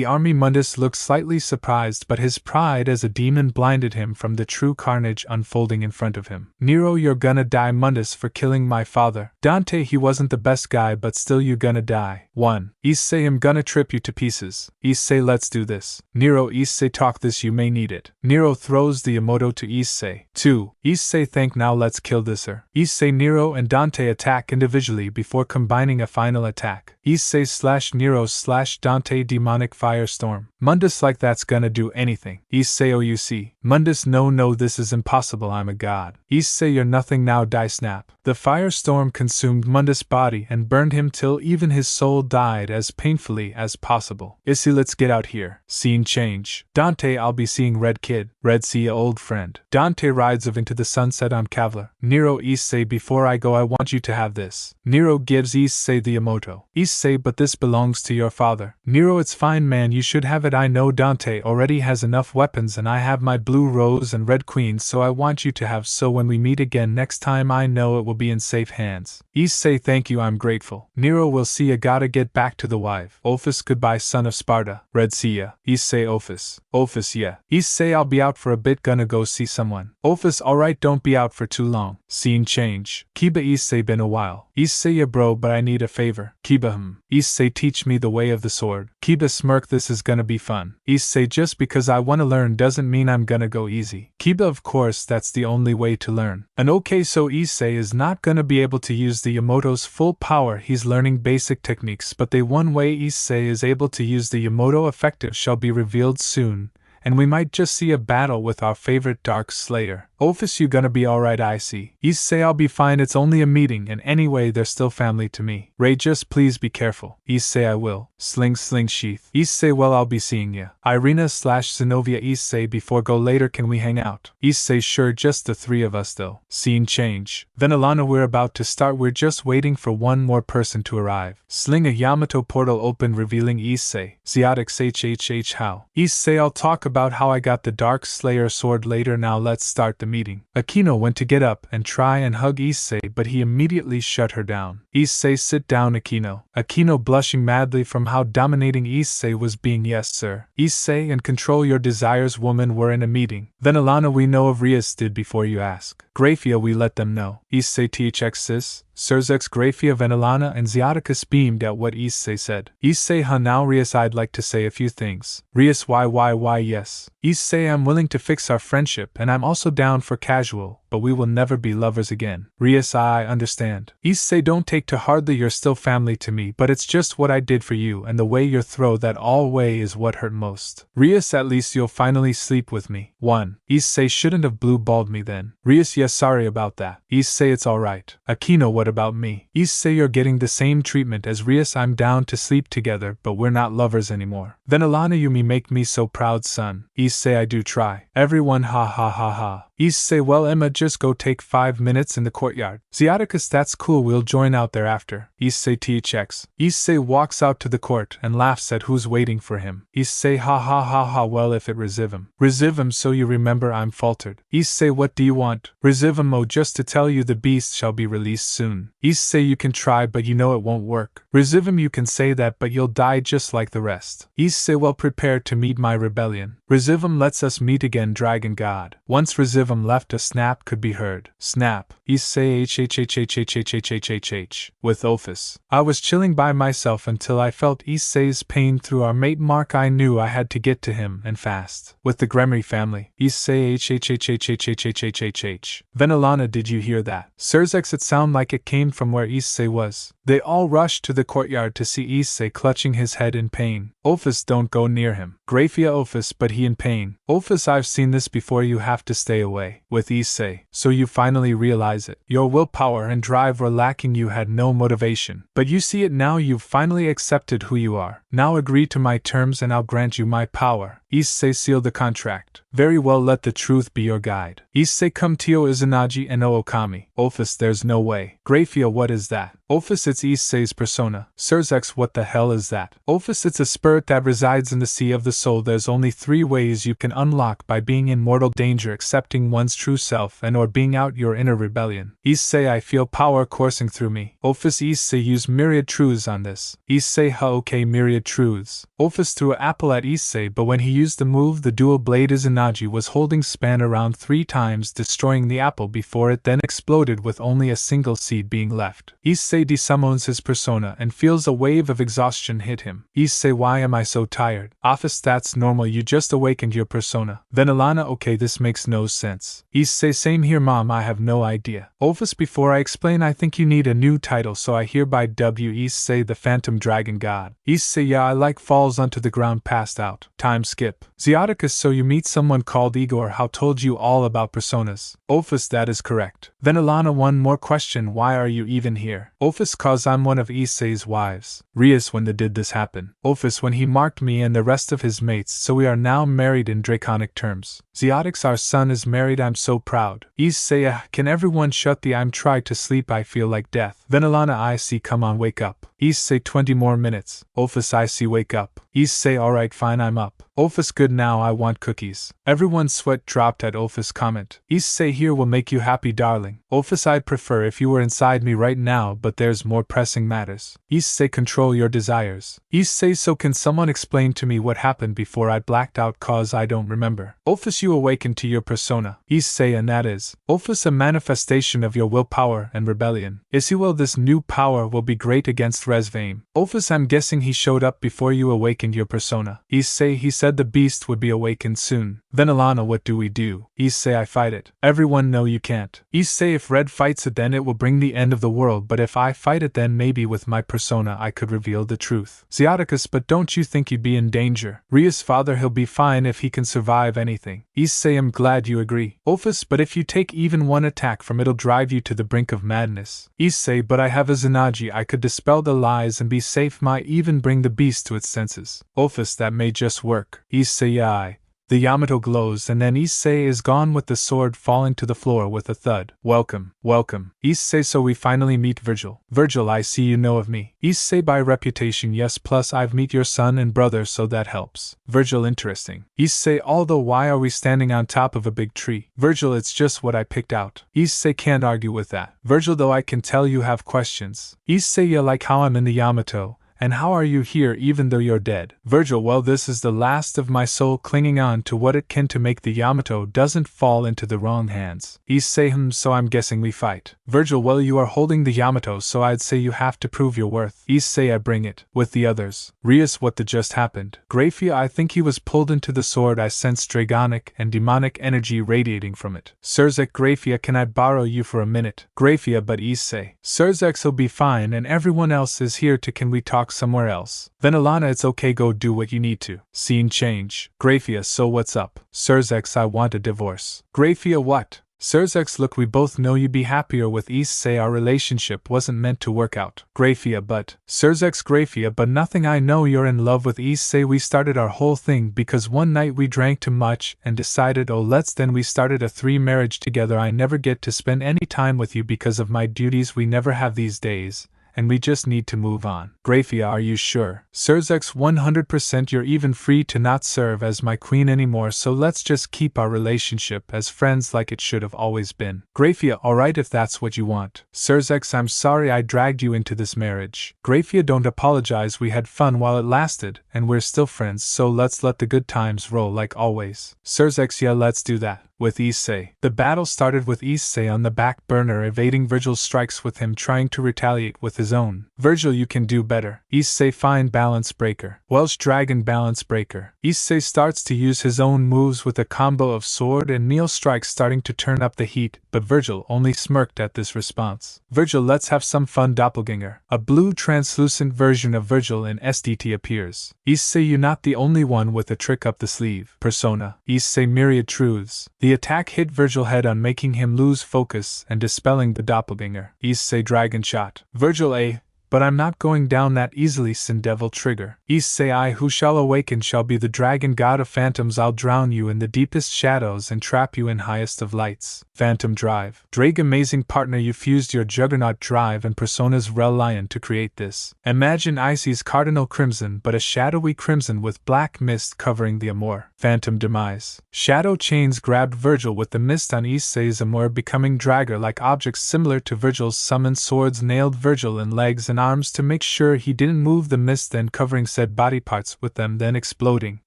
army. Mundus looked slightly surprised, but his pride as a demon blinded him from the true carnage unfolding in front of him. Nero, you're gonna die, Mundus, for killing my father. Dante, he wasn't the best guy, but still you gonna die. 1. Issei, I'm gonna trip you to pieces. Issei, let's do this. Nero, Issei, talk this, you may need it. Nero throws the Emoto to Issei. 2. Issei, think, now let's kill this her. Issei, Nero and Dante attack individually before combining a final attack. Issei/Nero/Dante demonic firestorm. Mundus, like that's gonna do anything. Issei, oh you see. Mundus, no, this is impossible, I'm a god. Issei, you're nothing now, die snap. The firestorm consumed Mundus' body and burned him till even his soul died as painfully as possible. Issei, let's get out here. Scene change. Dante, I'll be seeing Red kid. Red, see ya old friend. Dante rides off into the sunset on Cavalier. Nero, Issei, before I go I want you to have this. Nero gives Issei the Emoto. Issei, but this belongs to your father. Nero, it's fine man, you should have it. I know Dante already has enough weapons and I have my blue rose and red queen, so I want you to have, so when we meet again next time I know it will be in safe hands. Issei, thank you, I'm grateful. Nero, will see ya, gotta get back to the wife. Ophis, goodbye son of Sparta. Red, see ya. Issei, Ophis. Ophis, yeah. Issei, I'll be out for a bit, gonna go see someone. Ophis, alright, don't be out for too long. Scene change. Kiba, Issei, been a while. Issei, yeah bro, but I need a favor. Kiba, Issei, teach me the way of the sword. Kiba smirk, this is gonna be fun. Issei, just because I wanna learn doesn't mean I'm gonna go easy. Kiba, of course that's the only way to learn. And okay, so Issei is not gonna be able to use the Yamoto's full power, he's learning basic techniques, but the one way Issei is able to use the Yamoto effective shall be revealed soon, and we might just see a battle with our favorite Dark Slayer. Ophis, you gonna be alright, I see. Issei, I'll be fine, it's only a meeting and anyway they're still family to me. Ray, just please be careful. Issei, I will. Sling sheath. Issei, well I'll be seeing ya. Irina/Zenobia. Issei, before go later can we hang out? Issei, sure, just the three of us though. Scene change. Then Alana, we're about to start, we're just waiting for one more person to arrive. Sling, a Yamato portal opened revealing Issei. Ziotics HHH how. Issei, I'll talk about how I got the Dark Slayer sword later, now let's start the meeting. Akino went to get up and try and hug Issei, but he immediately shut her down. Issei, sit down, Akino. Akino, blushing madly from how dominating Issei was being. Yes sir. Issei, and control your desires, woman, we're in a meeting. Then Alana, we know of Rias did before you ask. Graphia, we let them know. Issei, THX sis. Surzex, Graphia, Venelana, and Zioticus beamed at what Issei said. Issei, now Rias, I'd like to say a few things. Rias, why yes. Issei, I'm willing to fix our friendship and I'm also down for casual, but we will never be lovers again. Rias, I understand. Issei, don't take to hardly, you're still family to me, but it's just what I did for you and the way you throw that all way is what hurt most. Rias, at least you'll finally sleep with me. 1. Issei, shouldn't have blue-balled me then. Rias, yes, sorry about that. Issei, it's alright. Akino, what about me? Issei, you're getting the same treatment as Rias, I'm down to sleep together, but we're not lovers anymore. Then Alana, you make me so proud, son. Issei, I do try. Everyone, ha ha ha ha. Issei, well Emma, just go take 5 minutes in the courtyard. Zioticus, that's cool, we'll join out there after. Issei, THX. Issei walks out to the court and laughs at who's waiting for him. Issei, ha ha ha ha, well if it Resivum, so you remember I'm faltered. Issei, what do you want? Resivum, oh, just to tell you the beast shall be released soon. Issei, you can try but you know it won't work. Resivum, you can say that but you'll die just like the rest. Issei, well prepared to meet my rebellion. Resivum, lets us meet again, dragon god. Once Resivum of 'em left a snap could be heard. Snap. Issei hhhhhhhhhhhh. With Ophis. I was chilling by myself until I felt Issei's pain through our mate Mark. I knew I had to get to him, and fast. With the Gremory family. Issei hhhhhhhhhhhh. Venelana, did you hear that? Surzex, it sounded like it came from where Issei was. They all rushed to the courtyard to see Issei clutching his head in pain. Ophis, don't go near him. Graphia, Ophis, but he in pain. Ophis, I've seen this before, you have to stay away. With Issei. So you finally realize it. Your willpower and drive were lacking, you had no motivation. But you see it now, you've finally accepted who you are. Now agree to my terms and I'll grant you my power. Issei, seal the contract. Very well, let the truth be your guide. Issei, come Tio Izanagi and Ookami. Ophis, there's no way. Graphia, what is that? Ophis, it's Issei's persona. Surzex, what the hell is that? Ophis, it's a spirit that resides in the sea of the soul. There's only 3 ways you can unlock: by being in mortal danger, accepting one's true self, and or being out your inner rebellion. Issei, I feel power coursing through me. Ophis, Issei, use myriad truths on this. Issei, okay, myriad truths. Ophis threw an apple at Issei, but when he used the move, the dual blade Izanagi was holding span around 3 times, destroying the apple before it then exploded with only a single seed being left. Issei desummons his persona and feels a wave of exhaustion hit him. Issei, why am I so tired? Ophis, that's normal, you just awakened your persona. Venelana, okay, this makes no sense. Issei, same here mom, I have no idea. Ophis, before I explain, I think you need a new title, so I hereby dub you Issei the Phantom Dragon God. Issei, yeah, I like, falls onto the ground passed out. Time skip. Ziaticus, so you meet someone called Igor, how told you all about personas? Ophis, that is correct. Venelana, one more question, why are you even here? Ophis, cause I'm one of Issei's wives. Rias, when did this happen? Ophis, when he marked me and the rest of his mates, so we are now married in draconic terms. Ziaticus, our son is married, I'm so proud. Issei, can everyone shut the I'm trying to sleep, I feel like death. Venelana, I see, come on, wake up. Issei, 20 more minutes. Ophis, I see, wake up. Issei, alright fine, I'm up. Ophis, good, now I want cookies. Everyone's sweat dropped at Ophis' comment. Issei, here will make you happy, darling. Ophis, I'd prefer if you were inside me right now, but there's more pressing matters. Issei, control your desires. Issei, so can someone explain to me what happened before I blacked out, cause I don't remember. Ophis, you awakened to your persona. Issei, and that is, Ophis, a manifestation of your willpower and rebellion. Issei, well, this new power will be great against Resvaim. Ophis, I'm guessing he showed up before you awakened your persona. Issei, he said the beast would be awakened soon. Venelana, what do we do? Issei, I fight it. Everyone, no, you can't. Issei, if Red fights it, then it will bring the end of the world, but if I fight it, then maybe with my persona I could reveal the truth. Ziaticus, but don't you think you'd be in danger? Rias, father, he'll be fine if he can survive anything. Issei, I'm glad you agree. Ophis, but if you take even one attack from it'll drive you to the brink of madness. Issei, but I have a Izanagi, I could dispel the lies and be safe, might even bring the beast to its senses. Ophis, that may just work. Issei, I. The Yamato glows and then Issei is gone with the sword falling to the floor with a thud. Welcome, welcome. Issei, so we finally meet Virgil. Virgil, I see you know of me. Issei, by reputation yes, plus I've met your son and brother, so that helps. Virgil, interesting. Issei, although why are we standing on top of a big tree? Virgil, it's just what I picked out. Issei, can't argue with that. Virgil, though I can tell you have questions. Issei, you like how I'm in the Yamato. And how are you here even though you're dead? Virgil, well, this is the last of my soul clinging on to what it can to make the Yamato doesn't fall into the wrong hands. Issei, so I'm guessing we fight. Virgil, well, you are holding the Yamato, so I'd say you have to prove your worth. Issei, I bring it. With the others. Rias, what just happened? Graphia, I think he was pulled into the sword, I sense dragonic and demonic energy radiating from it. Surzek, Graphia, can I borrow you for a minute? Graphia, but Issei. Surzek'll be fine and everyone else is here to, can we talk somewhere else? Venelana, it's okay, go do what you need to. Scene change. Graphia, so what's up? Surzex, I want a divorce. Graphia, what? Surzex, look, we both know you'd be happier with Issei, our relationship wasn't meant to work out. Graphia, but. Surzex, Graphia, but nothing, I know you're in love with Issei, we started our whole thing because one night we drank too much and decided, oh let's, then we started a 3 marriage together. I never get to spend any time with you because of my duties we never have these days. And we just need to move on. Graphia, are you sure? Surzex, 100%, you're even free to not serve as my queen anymore, so let's just keep our relationship as friends like it should have always been. Graphia, alright if that's what you want. Surzex, I'm sorry I dragged you into this marriage. Graphia, don't apologize, we had fun while it lasted, and we're still friends, so let's let the good times roll like always. Surzex, yeah, let's do that. with Issei. The battle started with Issei on the back burner evading Virgil's strikes with him trying to retaliate with his own. Virgil, you can do better. Issei fine balance breaker. Welsh dragon balance breaker. Issei starts to use his own moves with a combo of sword and kneel strikes starting to turn up the heat, but Virgil only smirked at this response. Virgil, let's have some fun, doppelganger. A blue translucent version of Virgil in SDT appears. Issei, you're not the only one with a trick up the sleeve. Persona. Issei myriad truths. The attack hit Virgil head on, making him lose focus and dispelling the doppelganger. Issei dragon shot. Virgil A. But I'm not going down that easily, Sin Devil trigger. Issei, I who shall awaken shall be the dragon god of phantoms. I'll drown you in the deepest shadows and trap you in highest of lights. Phantom drive. Drag amazing partner, you fused your juggernaut drive and Persona's Rel Lion to create this. Imagine Issei's cardinal crimson, but a shadowy crimson with black mist covering the Amor. Phantom demise. Shadow chains grabbed Virgil with the mist on Issei's Amor, becoming dragger-like objects similar to Virgil's summoned swords nailed Virgil in legs and arms to make sure he didn't move the mist, then covering said body parts with them, then exploding.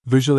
Virgil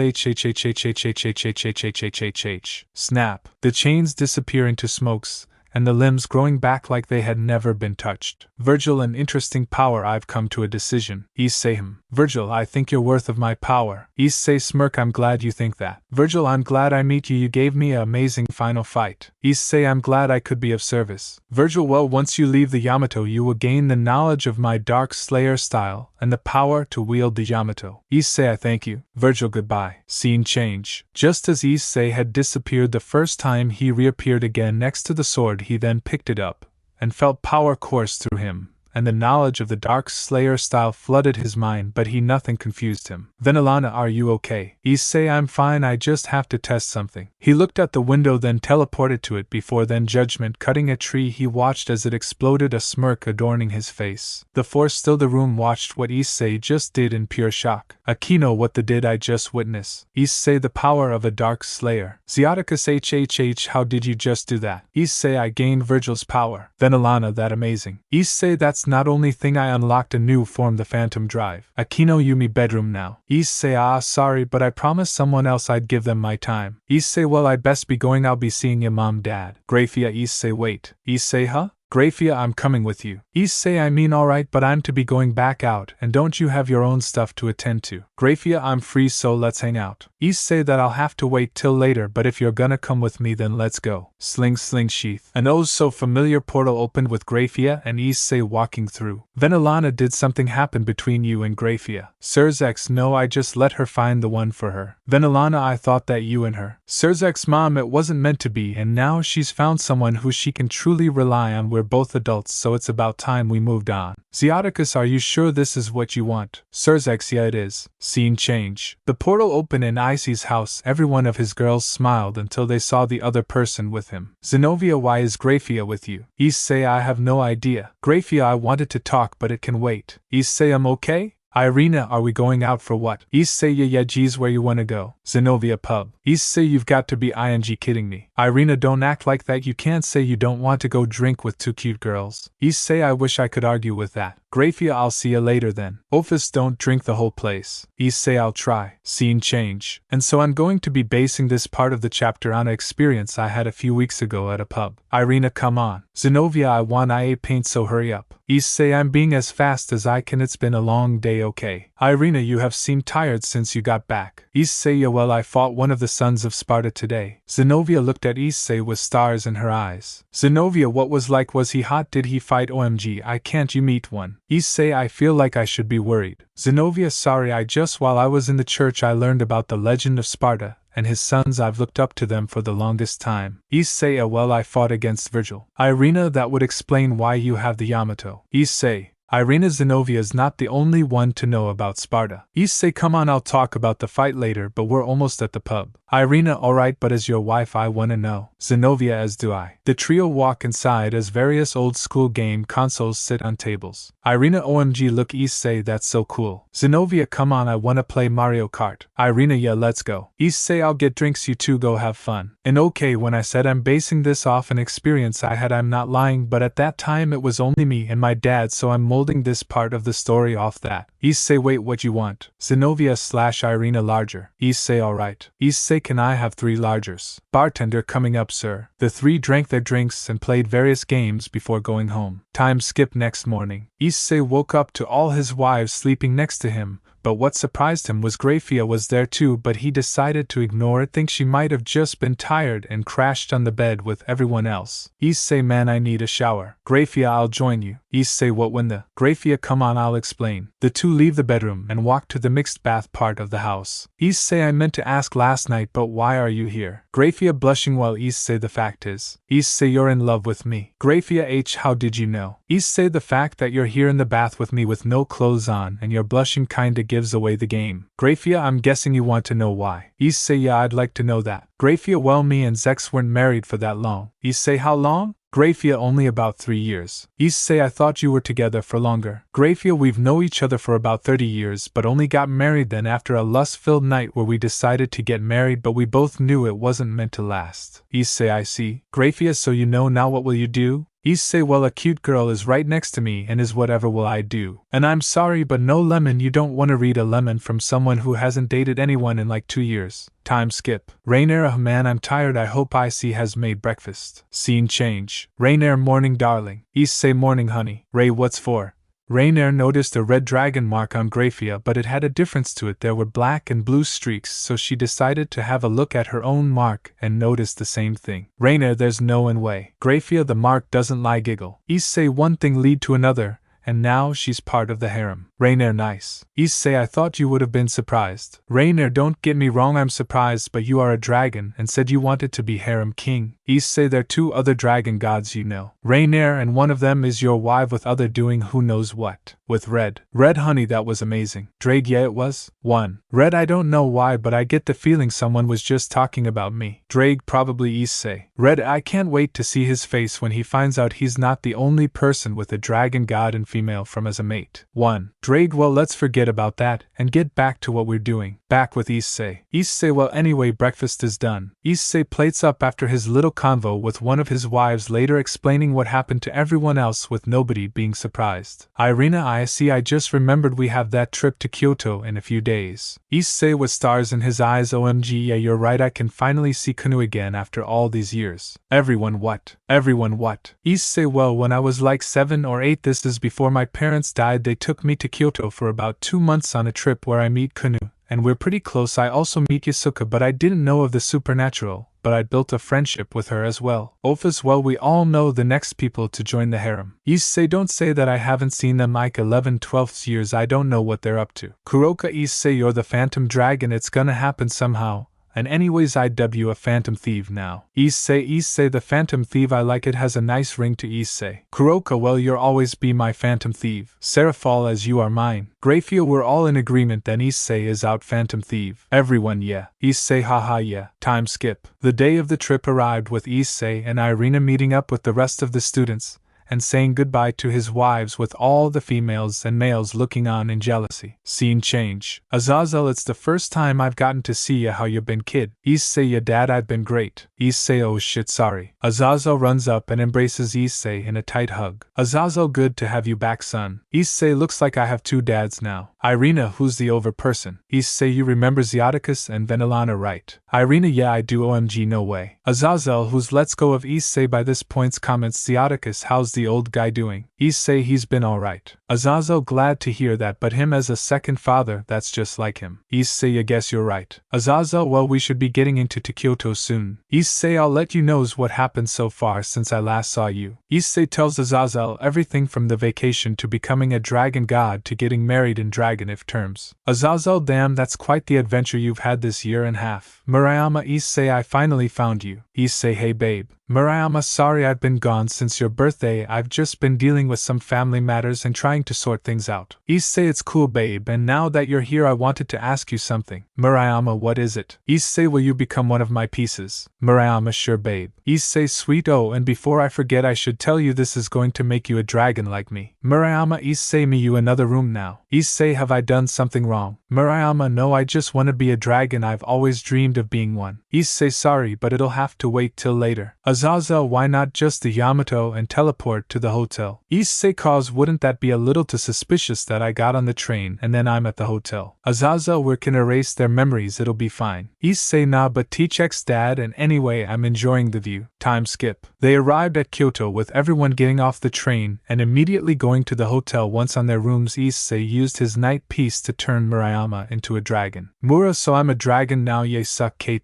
snap. The chains disappear into smokes, and the limbs growing back like they had never been touched. Virgil, an interesting power. I've come to a decision. Issei, Virgil, I think you're worth of my power. Issei smirk. I'm glad you think that. Virgil, I'm glad I meet you. You gave me an amazing final fight. Issei, I'm glad I could be of service. Virgil, well, once you leave the Yamato you will gain the knowledge of my Dark Slayer style and the power to wield the Yamato. Issei, I thank you. Virgil, goodbye. Scene change. Just as Issei had disappeared the first time, he reappeared again next to the sword. He then picked it up and felt power course through him, and the knowledge of the Dark Slayer style flooded his mind, but nothing confused him. Then, Alana, are you okay? Issei, I'm fine, I just have to test something. He looked at the window, then teleported to it before then judgment cutting a tree. He watched as it exploded, a smirk adorning his face. The force still the room watched what Issei just did in pure shock. Akino, what the did I just witness? Issei, the power of a Dark Slayer. Ziaticus HHH, how did you just do that? Issei, I gained Virgil's power. Then Alana, that amazing. Issei, that's not only thing I unlocked a new form, the Phantom Drive. Akino, Yumi bedroom now. Issei, ah sorry, but I promised someone else I'd give them my time. Issei, well, I'd best be going, I'll be seeing your mom dad. Graphia. Issei, wait. Issei, huh? Graphia, I'm coming with you. Issei, I mean alright, but I'm to be going back out, and don't you have your own stuff to attend to? Graphia, I'm free, so let's hang out. Issei, that I'll have to wait till later, but if you're gonna come with me then let's go. Sling sheath. An oh so familiar portal opened with Graphia and Issei walking through. Then Alana, did something happen between you and Graphia? Sirzex, no, I just let her find the one for her. Then Alana, I thought that you and her. Sirzex, mom, it wasn't meant to be, and now she's found someone who she can truly rely on. We're both adults, so it's about time we moved on. Ziaticus, are you sure this is what you want? Sirzex, yeah it is. Scene change. The portal opened in Issei's house. Every one of his girls smiled until they saw the other person with him. Zenobia, why is Graphia with you? Issei, I have no idea. Graphia, I wanted to talk but it can wait. Issei, I'm okay? Irina, are we going out for what? Issei, yeah geez, where you wanna go? Zenobia, pub. Issei, you've got to be ing kidding me. Irina, don't act like that, you can't say you don't want to go drink with two cute girls. Issei, I wish I could argue with that. Graphia, I'll see you later then. Ophis, don't drink the whole place. Issei, I'll try. Scene change. And so I'm going to be basing this part of the chapter on an experience I had a few weeks ago at a pub. Irina, come on. Zenobia, I want IA paint, so hurry up. Issei, I'm being as fast as I can, it's been a long day, okay. Irina, you have seemed tired since you got back. Issei, yeah, well, I fought one of the sons of Sparta today. Zenobia looked at Issei with stars in her eyes. Zenobia, what was like? Was he hot? Did he fight? OMG, I can't you meet one? Issei, I feel like I should be worried. Zenobia, sorry, while I was in the church I learned about the legend of Sparta and his sons. I've looked up to them for the longest time. Issei, well, I fought against Virgil. Irina, that would explain why you have the Yamato. Issei, Irina, Zenobia is not the only one to know about Sparta. Issei, come on, I'll talk about the fight later, but we're almost at the pub. Irina, alright, but as your wife I wanna know. Zenobia, as do I. The trio walk inside as various old school game consoles sit on tables. Irina, OMG, look, Issei, that's so cool. Zenobia, come on, I wanna play Mario Kart. Irina, yeah, let's go. Issei, I'll get drinks, you two go have fun. And okay, when I said I'm basing this off an experience I had, I'm not lying, but at that time it was only me and my dad, so I'm molding holding this part of the story off that. Issei, wait, what you want? Zenobia/Irina larger. Issei, alright. Issei, can I have 3 largers? Bartender coming up, sir. The 3 drank their drinks and played various games before going home. Time skip next morning. Issei woke up to all his wives sleeping next to him. But what surprised him was Grafia was there too, but he decided to ignore it, think she might have just been tired, and crashed on the bed with everyone else. Issei, man, I need a shower. Grafia, I'll join you. Issei, what when the? Grafia, come on, I'll explain. The two leave the bedroom and walk to the mixed bath part of the house. Issei, I meant to ask last night, but why are you here? Grafia, blushing, well, Issei, the fact is. Issei, you're in love with me. Grafia, how did you know? Issei, the fact that you're here in the bath with me with no clothes on and you're blushing kinda gives away the game. Grafia, I'm guessing you want to know why. Issei, yeah, I'd like to know that. Grafia, well, me and Zex weren't married for that long. Issei, how long? Grafia, only about 3 years. Issei, I thought you were together for longer. Grafia, we've known each other for about 30 years but only got married then after a lust-filled night where we decided to get married, but we both knew it wasn't meant to last. Issei, I see. Grafia, so you know now, what will you do? Issei, well, a cute girl is right next to me and is whatever will I do. And I'm sorry, but no lemon, you don't want to read a lemon from someone who hasn't dated anyone in like 2 years. Time skip. Rainier, oh man, I'm tired, I hope Issei has made breakfast. Scene change. Rainier, morning darling. Issei, morning honey. Ray, what's for? Rainier noticed a red dragon mark on Grafia, but it had a difference to it. There were black and blue streaks, so she decided to have a look at her own mark and noticed the same thing. Rainier, there's no way. Grafia, the mark doesn't lie, giggle. Issei, one thing lead to another, and now she's part of the harem. Rainier, nice. Issei, I thought you would have been surprised. Rainier, don't get me wrong, I'm surprised, but you are a dragon and said you wanted to be harem king. Issei, there are 2 other dragon gods you know. Rainier, and one of them is your wife with other doing who knows what. With Red. Red, honey, that was amazing. Drake, yeah, it was. 1. Red, I don't know why, but I get the feeling someone was just talking about me. Drake, probably Issei. Red, I can't wait to see his face when he finds out he's not the only person with a dragon god and female from as a mate. 1. Drake, well, let's forget about that and get back to what we're doing. Back with Issei. Issei, well, anyway, breakfast is done. Issei plates up after his little convo with one of his wives, later explaining what happened to everyone else with nobody being surprised. Irina, I see, I just remembered we have that trip to Kyoto in a few days. Issei with stars in his eyes, OMG, yeah, you're right, I can finally see Kanu again after all these years. Everyone what? Everyone what? Issei, well, when I was like 7 or 8, this is before my parents died, they took me to Kyoto for about 2 months on a trip where I meet Kanu. And we're pretty close. I also meet Yasaka, but I didn't know of the supernatural, but I built a friendship with her as well. As well, we all know the next people to join the harem. Issei, don't say that, I haven't seen them like 11-12 years, I don't know what they're up to. Kuroka, Issei, you're the phantom dragon, it's gonna happen somehow. And anyways, IW a phantom thief now. Issei, the phantom thief, I like it, has a nice ring to Issei. Kuroka, well, you'll always be my phantom thief. Seraphal, as you are mine. Grafia, we're all in agreement then Issei is out phantom thief. Everyone, yeah. Issei, haha, yeah. Time skip. The day of the trip arrived with Issei and Irina meeting up with the rest of the students and saying goodbye to his wives, with all the females and males looking on in jealousy. Scene change. Azazel, it's the first time I've gotten to see ya, how you been, kid? Issei, ya dad, I've been great. Issei, oh shit, sorry. Azazel runs up and embraces Issei in a tight hug. Azazel, good to have you back, son. Issei, looks like I have 2 dads now. Irina, who's the over person? Issei, you remember Ziaticus and Venilana, right? Irina, yeah, I do, OMG, no way. Azazel, who's let's go of Issei by this point, comments Ziaticus, how's the old guy doing? Issei, he's been alright. Azazel, glad to hear that, but him as a second father, that's just like him. Issei, I guess you're right. Azazel, well, we should be getting into Kyoto soon. Issei, I'll let you know what happened so far since I last saw you. Issei tells Azazel everything from the vacation to becoming a dragon god to getting married in Dragonif terms. Azazel, damn, that's quite the adventure you've had this year and a half. Murayama, Issei, I finally found you. Issei, hey babe. Murayama, sorry I've been gone since your birthday, I've just been dealing with some family matters and trying to sort things out. Issei, it's cool babe, and now that you're here I wanted to ask you something. Murayama, what is it? Issei, will you become one of my pieces? Murayama, sure babe. Issei, sweet, oh, and before I forget I should tell you this is going to make you a dragon like me. Murayama, Issei, me you another room now. Issei, have I done something wrong? Murayama, no, I just want to be a dragon, I've always dreamed of being one. Issei, sorry, but it'll have to wait till later. Azazel, why not just the Yamato and teleport to the hotel? Issei, cause wouldn't that be a little too suspicious that I got on the train and then I'm at the hotel. Azazel, we can erase their memories, it'll be fine. Issei, nah, but DxD dad, and anyway I'm enjoying the view. Time skip. They arrived at Kyoto with everyone getting off the train and immediately going to the hotel. Once on their rooms, Issei used his night piece to turn Murayama into a dragon. Mura, so I'm a dragon now, Yasaka.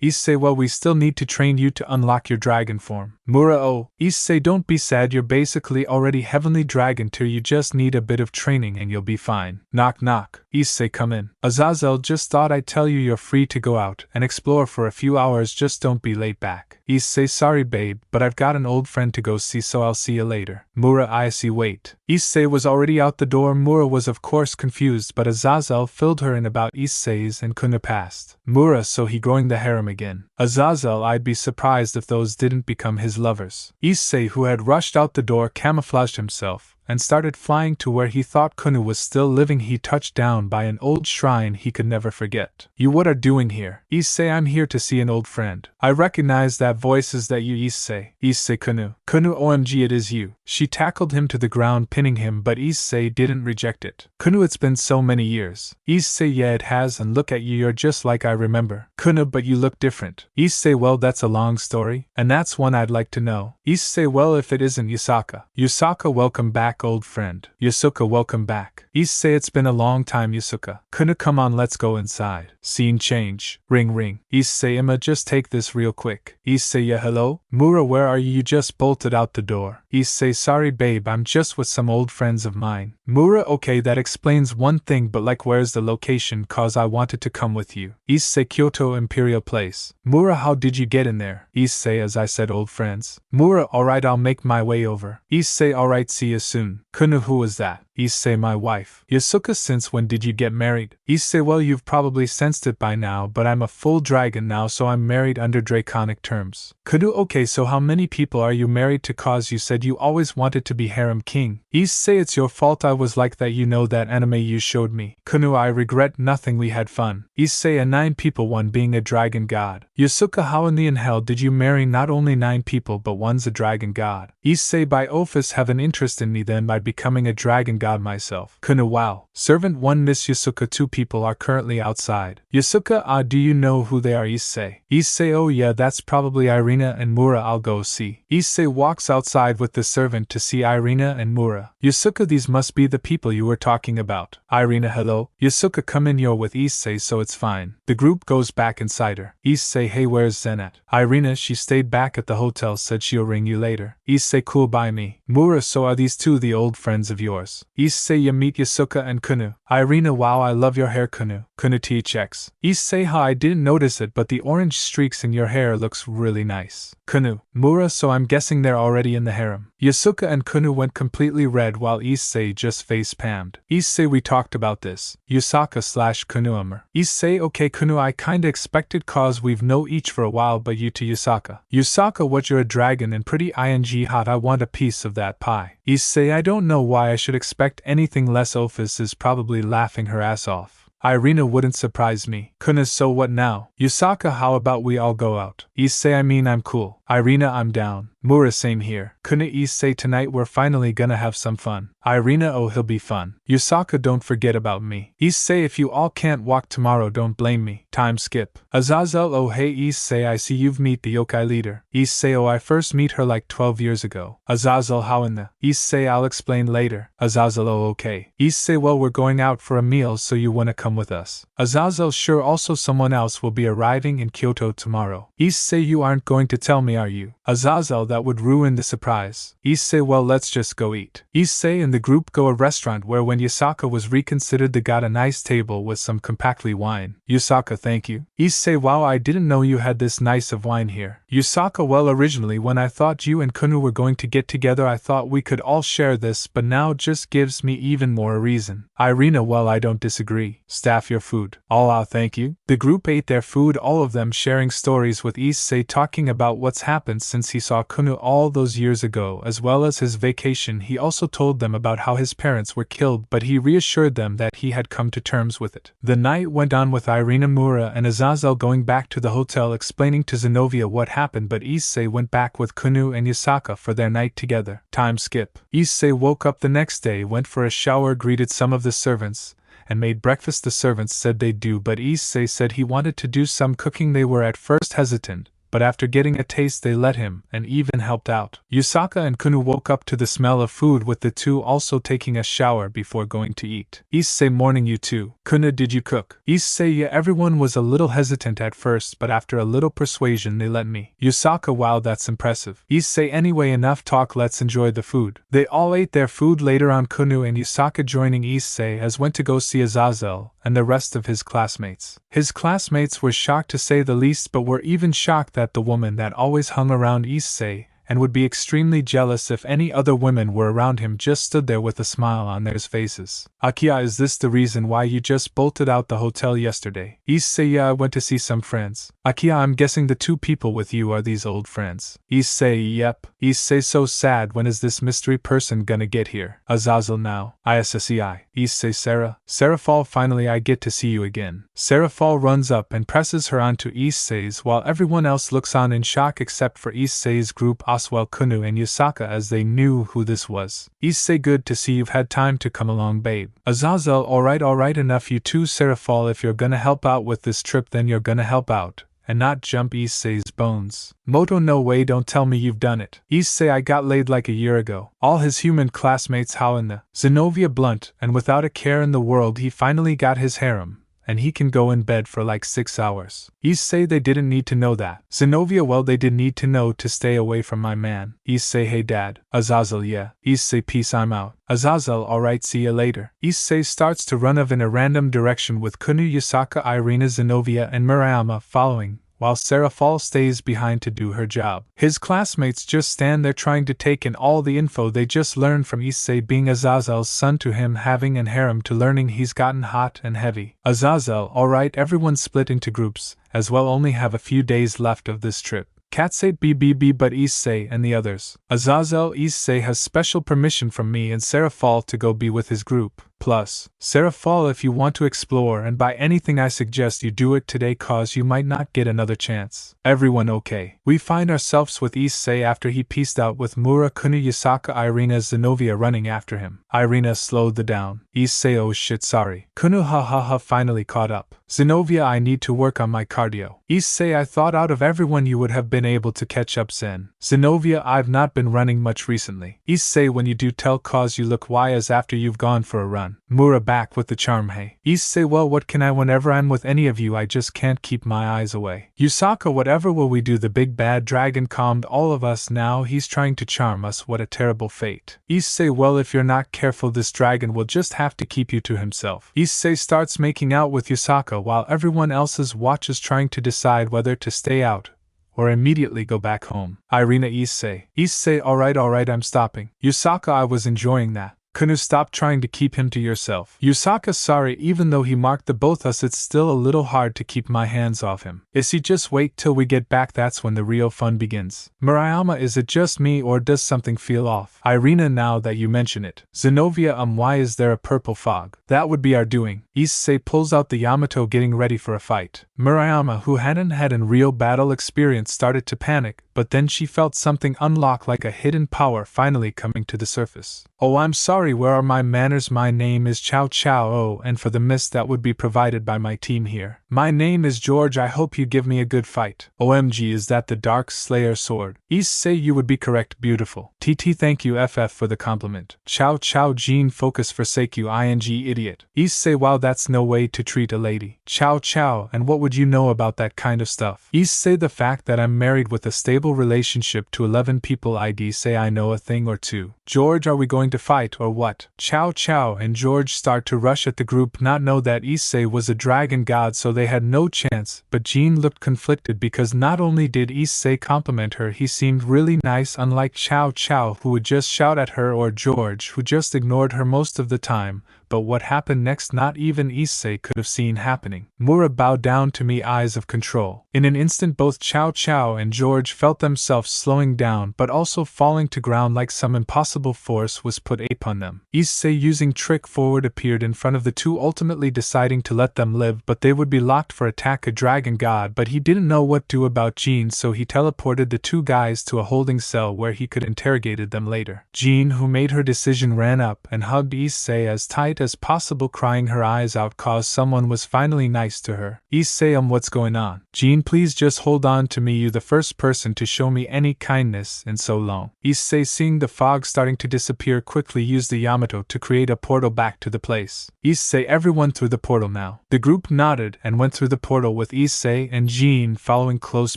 Issei, well, we still need to train you to unlock your dragon form. Mura, oh, Issei, don't be sad, you're basically already heavenly dragon tier, you just need a bit of training and you'll be fine. Knock knock. Issei, come in. Azazel, just thought I'd tell you you're free to go out and explore for a few hours, just don't be late back. Issei, sorry babe, but I've got an old friend to go see, so I'll see you later. Mura, I see, wait. Issei was already out the door. Mura was of course confused, but Azazel filled her in about Issei's and couldn't have passed. Mura, so he growing the harem again. Azazel, I'd be surprised if those didn't become his lovers. Issei, who had rushed out the door, camouflaged himself and started flying to where he thought Kunu was still living. He touched down by an old shrine he could never forget. You what are doing here? Issei, I'm here to see an old friend. I recognize that voice, is that you, Issei? Issei, Kunu. Kunu, OMG, it is you. She tackled him to the ground, pinning him, but Issei didn't reject it. Kunu, it's been so many years. Issei, yeah it has, and look at you, you're just like I remember. Kunu, but you look different. Issei, well, that's a long story, and that's one I'd like to know. Issei, well, if it isn't Yasaka. Yasaka, welcome back, old friend. Yasuka, welcome back. Issei, it's been a long time, Yasuka. Kunu, come on, let's go inside. Scene change. Ring ring. Issei, Emma, just take this real quick. Issei, yeah, hello? Mura, where are you? You just bolted out the door. Issei, sorry babe, I'm just with some old friends of mine. Mura, okay, that explains one thing, but like where's the location, cause I wanted to come with you. Issei, Kyoto Imperial Place. Mura, how did you get in there? Issei, as I said, old friends. Mura, alright, I'll make my way over. Issei, alright, see you soon. Kunu, who was that? Issei, my wife. Yasuka, since when did you get married? Issei, well, you've probably sensed it by now, but I'm a full dragon now, so I'm married under draconic terms. Kunu, okay, so how many people are you married to, cause you said you always wanted to be harem king? Issei, it's your fault I was like that, you know that anime you showed me. Kunu, I regret nothing, we had fun. Issei, a 9 people, one being a dragon god. Yasuka, how in the hell did you marry not only 9 people but one's a dragon god? Issei, by Ophis have an interest in me then by becoming a dragon god myself. Kunu, wow. Servant 1, Miss Yasuka, 2 people are currently outside. Yasuka, do you know who they are? Issei. Issei, oh yeah, that's probably Irina and Mura, I'll go see. Issei walks outside with the servant to see Irina and Mura. Yasuka, these must be the people you were talking about. Irina, hello. Yasuka, come in, you're with Issei, so it's fine. The group goes back inside her. Issei, hey, where's Zen at? Irina, she stayed back at the hotel, said she'll ring you later. Issei, cool by me. Mura, so are these 2 the old friends of yours? Issei, you meet Yasuka and Kunu. Irina, wow, I love your hair, Kunu. Kunu, THX. Issei, ha, I didn't notice it, but the orange streaks in your hair looks really nice. Kunu. Mura, so I'm guessing they're already in the harem. Yasuka and Kunu went completely red while Issei just face-palmed. Issei, we talked about this. Yasaka/Kunuamer. Issei, okay Kunu, I kinda expected cause we've know each for a while, but you to Yasaka. Yasaka, what, you're a dragon and pretty ing hot, I want a piece of that pie. Issei, I don't know why I should expect anything less. Ophis is probably laughing her ass off. Irina, wouldn't surprise me. Kunu, so what now? Yasaka, how about we all go out? Issei, I mean I'm cool. Irina, I'm down. Mura, same here. Kunu, Issei, tonight we're finally gonna have some fun. Irina, oh, he'll be fun. Yasaka, don't forget about me. Issei, if you all can't walk tomorrow, don't blame me. Time skip. Azazel, oh hey Issei, I see you've met the yokai leader. Issei, oh, I first meet her like 12 years ago. Azazel, how in the? Issei, I'll explain later. Azazel, oh okay. Issei, well, we're going out for a meal, so you wanna come with us? Azazel, sure, also someone else will be arriving in Kyoto tomorrow. Issei, you aren't going to tell me, are you? Azazel, that would ruin the surprise. Issei, well, let's just go eat. Issei and the group go a restaurant where when Yasaka was reconsidered they got a nice table with some compactly wine. Yasaka, thank you. Issei, wow, I didn't know you had this nice of wine here. Yasaka, well, originally when I thought you and Kunu were going to get together I thought we could all share this, but now just gives me even more a reason. Irina, well, I don't disagree. Staff your food. All out, thank you. The group ate their food, all of them sharing stories with Issei, talking about what's happened since he saw Kunu all those years ago, as well as his vacation. He also told them about how his parents were killed, but he reassured them that he had come to terms with it. The night went on with Irina, Mura, and Azazel going back to the hotel explaining to Zenobia what happened happened, but Issei went back with Kunu and Yasaka for their night together. Time skip. Issei woke up the next day, went for a shower, greeted some of the servants, and made breakfast. The servants said they'd do, but Issei said he wanted to do some cooking. They were at first hesitant, but after getting a taste they let him, and even helped out. Yasaka and Kunu woke up to the smell of food, with the two also taking a shower before going to eat. Issei: morning you two. Kunu: did you cook? Issei: yeah, everyone was a little hesitant at first, but after a little persuasion they let me. Yasaka: wow, that's impressive. Issei: anyway, enough talk, let's enjoy the food. They all ate their food. Later on, Kunu and Yasaka joining Issei as went to go see Azazel and the rest of his classmates. His classmates were shocked to say the least, but were even shocked that the woman that always hung around Issei and would be extremely jealous if any other women were around him just stood there with a smile on their faces. Akia: is this the reason why you just bolted out the hotel yesterday? Issei: yeah, I went to see some friends. Akia: I'm guessing the two people with you are these old friends. Issei: yep. Issei: so sad, when is this mystery person gonna get here? Azazel: now. Issei. Issei: Sarah Fall, finally I get to see you again. Sarah Fall runs up and presses her onto Issei's while everyone else looks on in shock except for Issei's group, Oswell, Kunu and Yasaka, as they knew who this was. Issei: good to see you've had time to come along, babe. Azazel: alright, enough you two. Sarah Fall: if you're gonna help out with this trip, then you're gonna help out, and not jump Issei's bones. Moto: no way, don't tell me you've done it. Issei: I got laid like a year ago. All his human classmates how in the Zenobia blunt, and without a care in the world he finally got his harem, and he can go in bed for like 6 hours. Issei: they didn't need to know that. Zenobia: well, they did need to know to stay away from my man. Issei: hey dad. Azazel: yeah. Issei: peace, I'm out. Azazel: alright, see ya later. Issei starts to run off in a random direction with Kunu, Yasaka, Irina, Zenobia and Murayama following, while Sarah Fall stays behind to do her job. His classmates just stand there trying to take in all the info they just learned, from Issei being Azazel's son to him having an harem to learning he's gotten hot and heavy. Azazel: alright, everyone split into groups, as well only have a few days left of this trip. Katsate BBB, but Issei and the others. Azazel: Issei has special permission from me and Sarah Fall to go be with his group. Plus, Sarah Fall, if you want to explore and buy anything, I suggest you do it today, cause you might not get another chance. Everyone okay? We find ourselves with Issei after he pieced out with Mura, Kunu, Yasaka, Irina, Zenobia running after him. Irina slowed the down. Issei: oh shit, sorry. Kunu: ha, finally caught up. Zenobia: I need to work on my cardio. Issei: I thought out of everyone you would have been able to catch up. Zenobia: I've not been running much recently. Issei: when you do tell, cause you look wise after you've gone for a run. Mura: back with the charm, hey. Issei: well, what can I, whenever I'm with any of you I just can't keep my eyes away. Yasaka: whatever will we do? The big bad dragon calmed all of us, now he's trying to charm us, what a terrible fate. Issei: well, if you're not careful this dragon will just have to keep you to himself. Issei starts making out with Yasaka while everyone else's watches trying to decide whether to stay out or immediately go back home. Irina: Issei: alright, I'm stopping. Yasaka: I was enjoying that. Kunu: stop trying to keep him to yourself. Yasaka: sorry, even though he marked the both us, it's still a little hard to keep my hands off him. Issei: just wait till we get back, that's when the real fun begins. Murayama: is it just me or does something feel off? Irina: now that you mention it. Zenobia: why is there a purple fog? That would be our doing. Issei pulls out the Yamato, getting ready for a fight. Murayama, who hadn't had a real battle experience, started to panic, but then she felt something unlock, like a hidden power finally coming to the surface. Oh, I'm sorry, where are my manners? My name is Chow Chow. Oh, and for the mist that would be provided by my team here. My name is George, I hope you give me a good fight. OMG, is that the Dark Slayer sword? Issei: you would be correct, beautiful. TT: thank you FF for the compliment. Chow Chow: Gene focus forsake you ing idiot. Issei: wow, that's no way to treat a lady. Chow Chow: and what would you know about that kind of stuff? Issei: the fact that I'm married with a stable relationship to 11 people. I'd say I know a thing or two. George: are we going to fight or what? Chow Chow and George start to rush at the group, not know that Issei was a dragon god, so they had no chance, but Jean looked conflicted because not only did Issei compliment her, he seemed really nice, unlike Chow Chow, who would just shout at her, or George, who just ignored her most of the time, but what happened next not even Issei could have seen happening. Mura bowed down to me, eyes of control. In an instant both Chow Chow and George felt themselves slowing down but also falling to ground like some impossible force was put upon them. Issei, using trick forward, appeared in front of the two, ultimately deciding to let them live, but they would be locked for attack a dragon god, but he didn't know what to do about Jean, so he teleported the two guys to a holding cell where he could interrogate them later. Jean, who made her decision, ran up and hugged Issei as tight as possible, crying her eyes out cause someone was finally nice to her. Issei, what's going on? Jean, please just hold on to me, you the first person to show me any kindness in so long. Issei, seeing the fog starting to disappear, quickly used the Yamato to create a portal back to the place. Issei, everyone through the portal now. The group nodded and went through the portal with Issei and Jean following close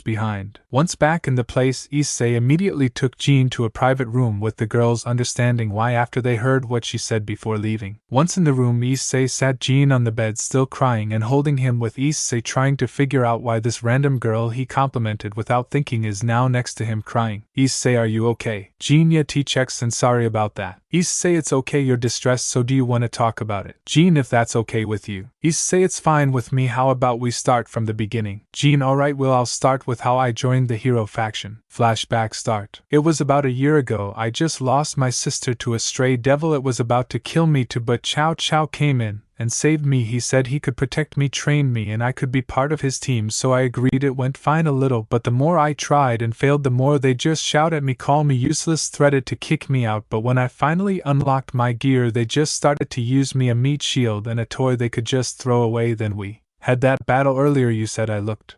behind. Once back in the place, Issei immediately took Jean to a private room with the girls, understanding why after they heard what she said before leaving. Once in the room, Issei sat Jean on the bed still crying and holding him, with Issei trying to figure out why this random girl he complimented without thinking is now next to him crying. Issei, are you okay? Jean, yeah, checks and sorry about that. Issei, it's okay, you're distressed, so do you want to talk about it? Jean, if that's okay with you. Issei, it's fine with me, how about we start from the beginning? Jean, alright, well I'll start with how I joined the hero faction. Flashback start. It was about a year ago, I just lost my sister to a stray devil. It was about to kill me too, but Chow Chow came in and saved me. He said he could protect me, train me, and I could be part of his team, so I agreed. It went fine a little, but the more I tried and failed, the more they just shout at me, call me useless, threatened to kick me out. But when I finally unlocked my gear, they just started to use me, a meat shield and a toy they could just throw away. Then we had that battle earlier. You said I looked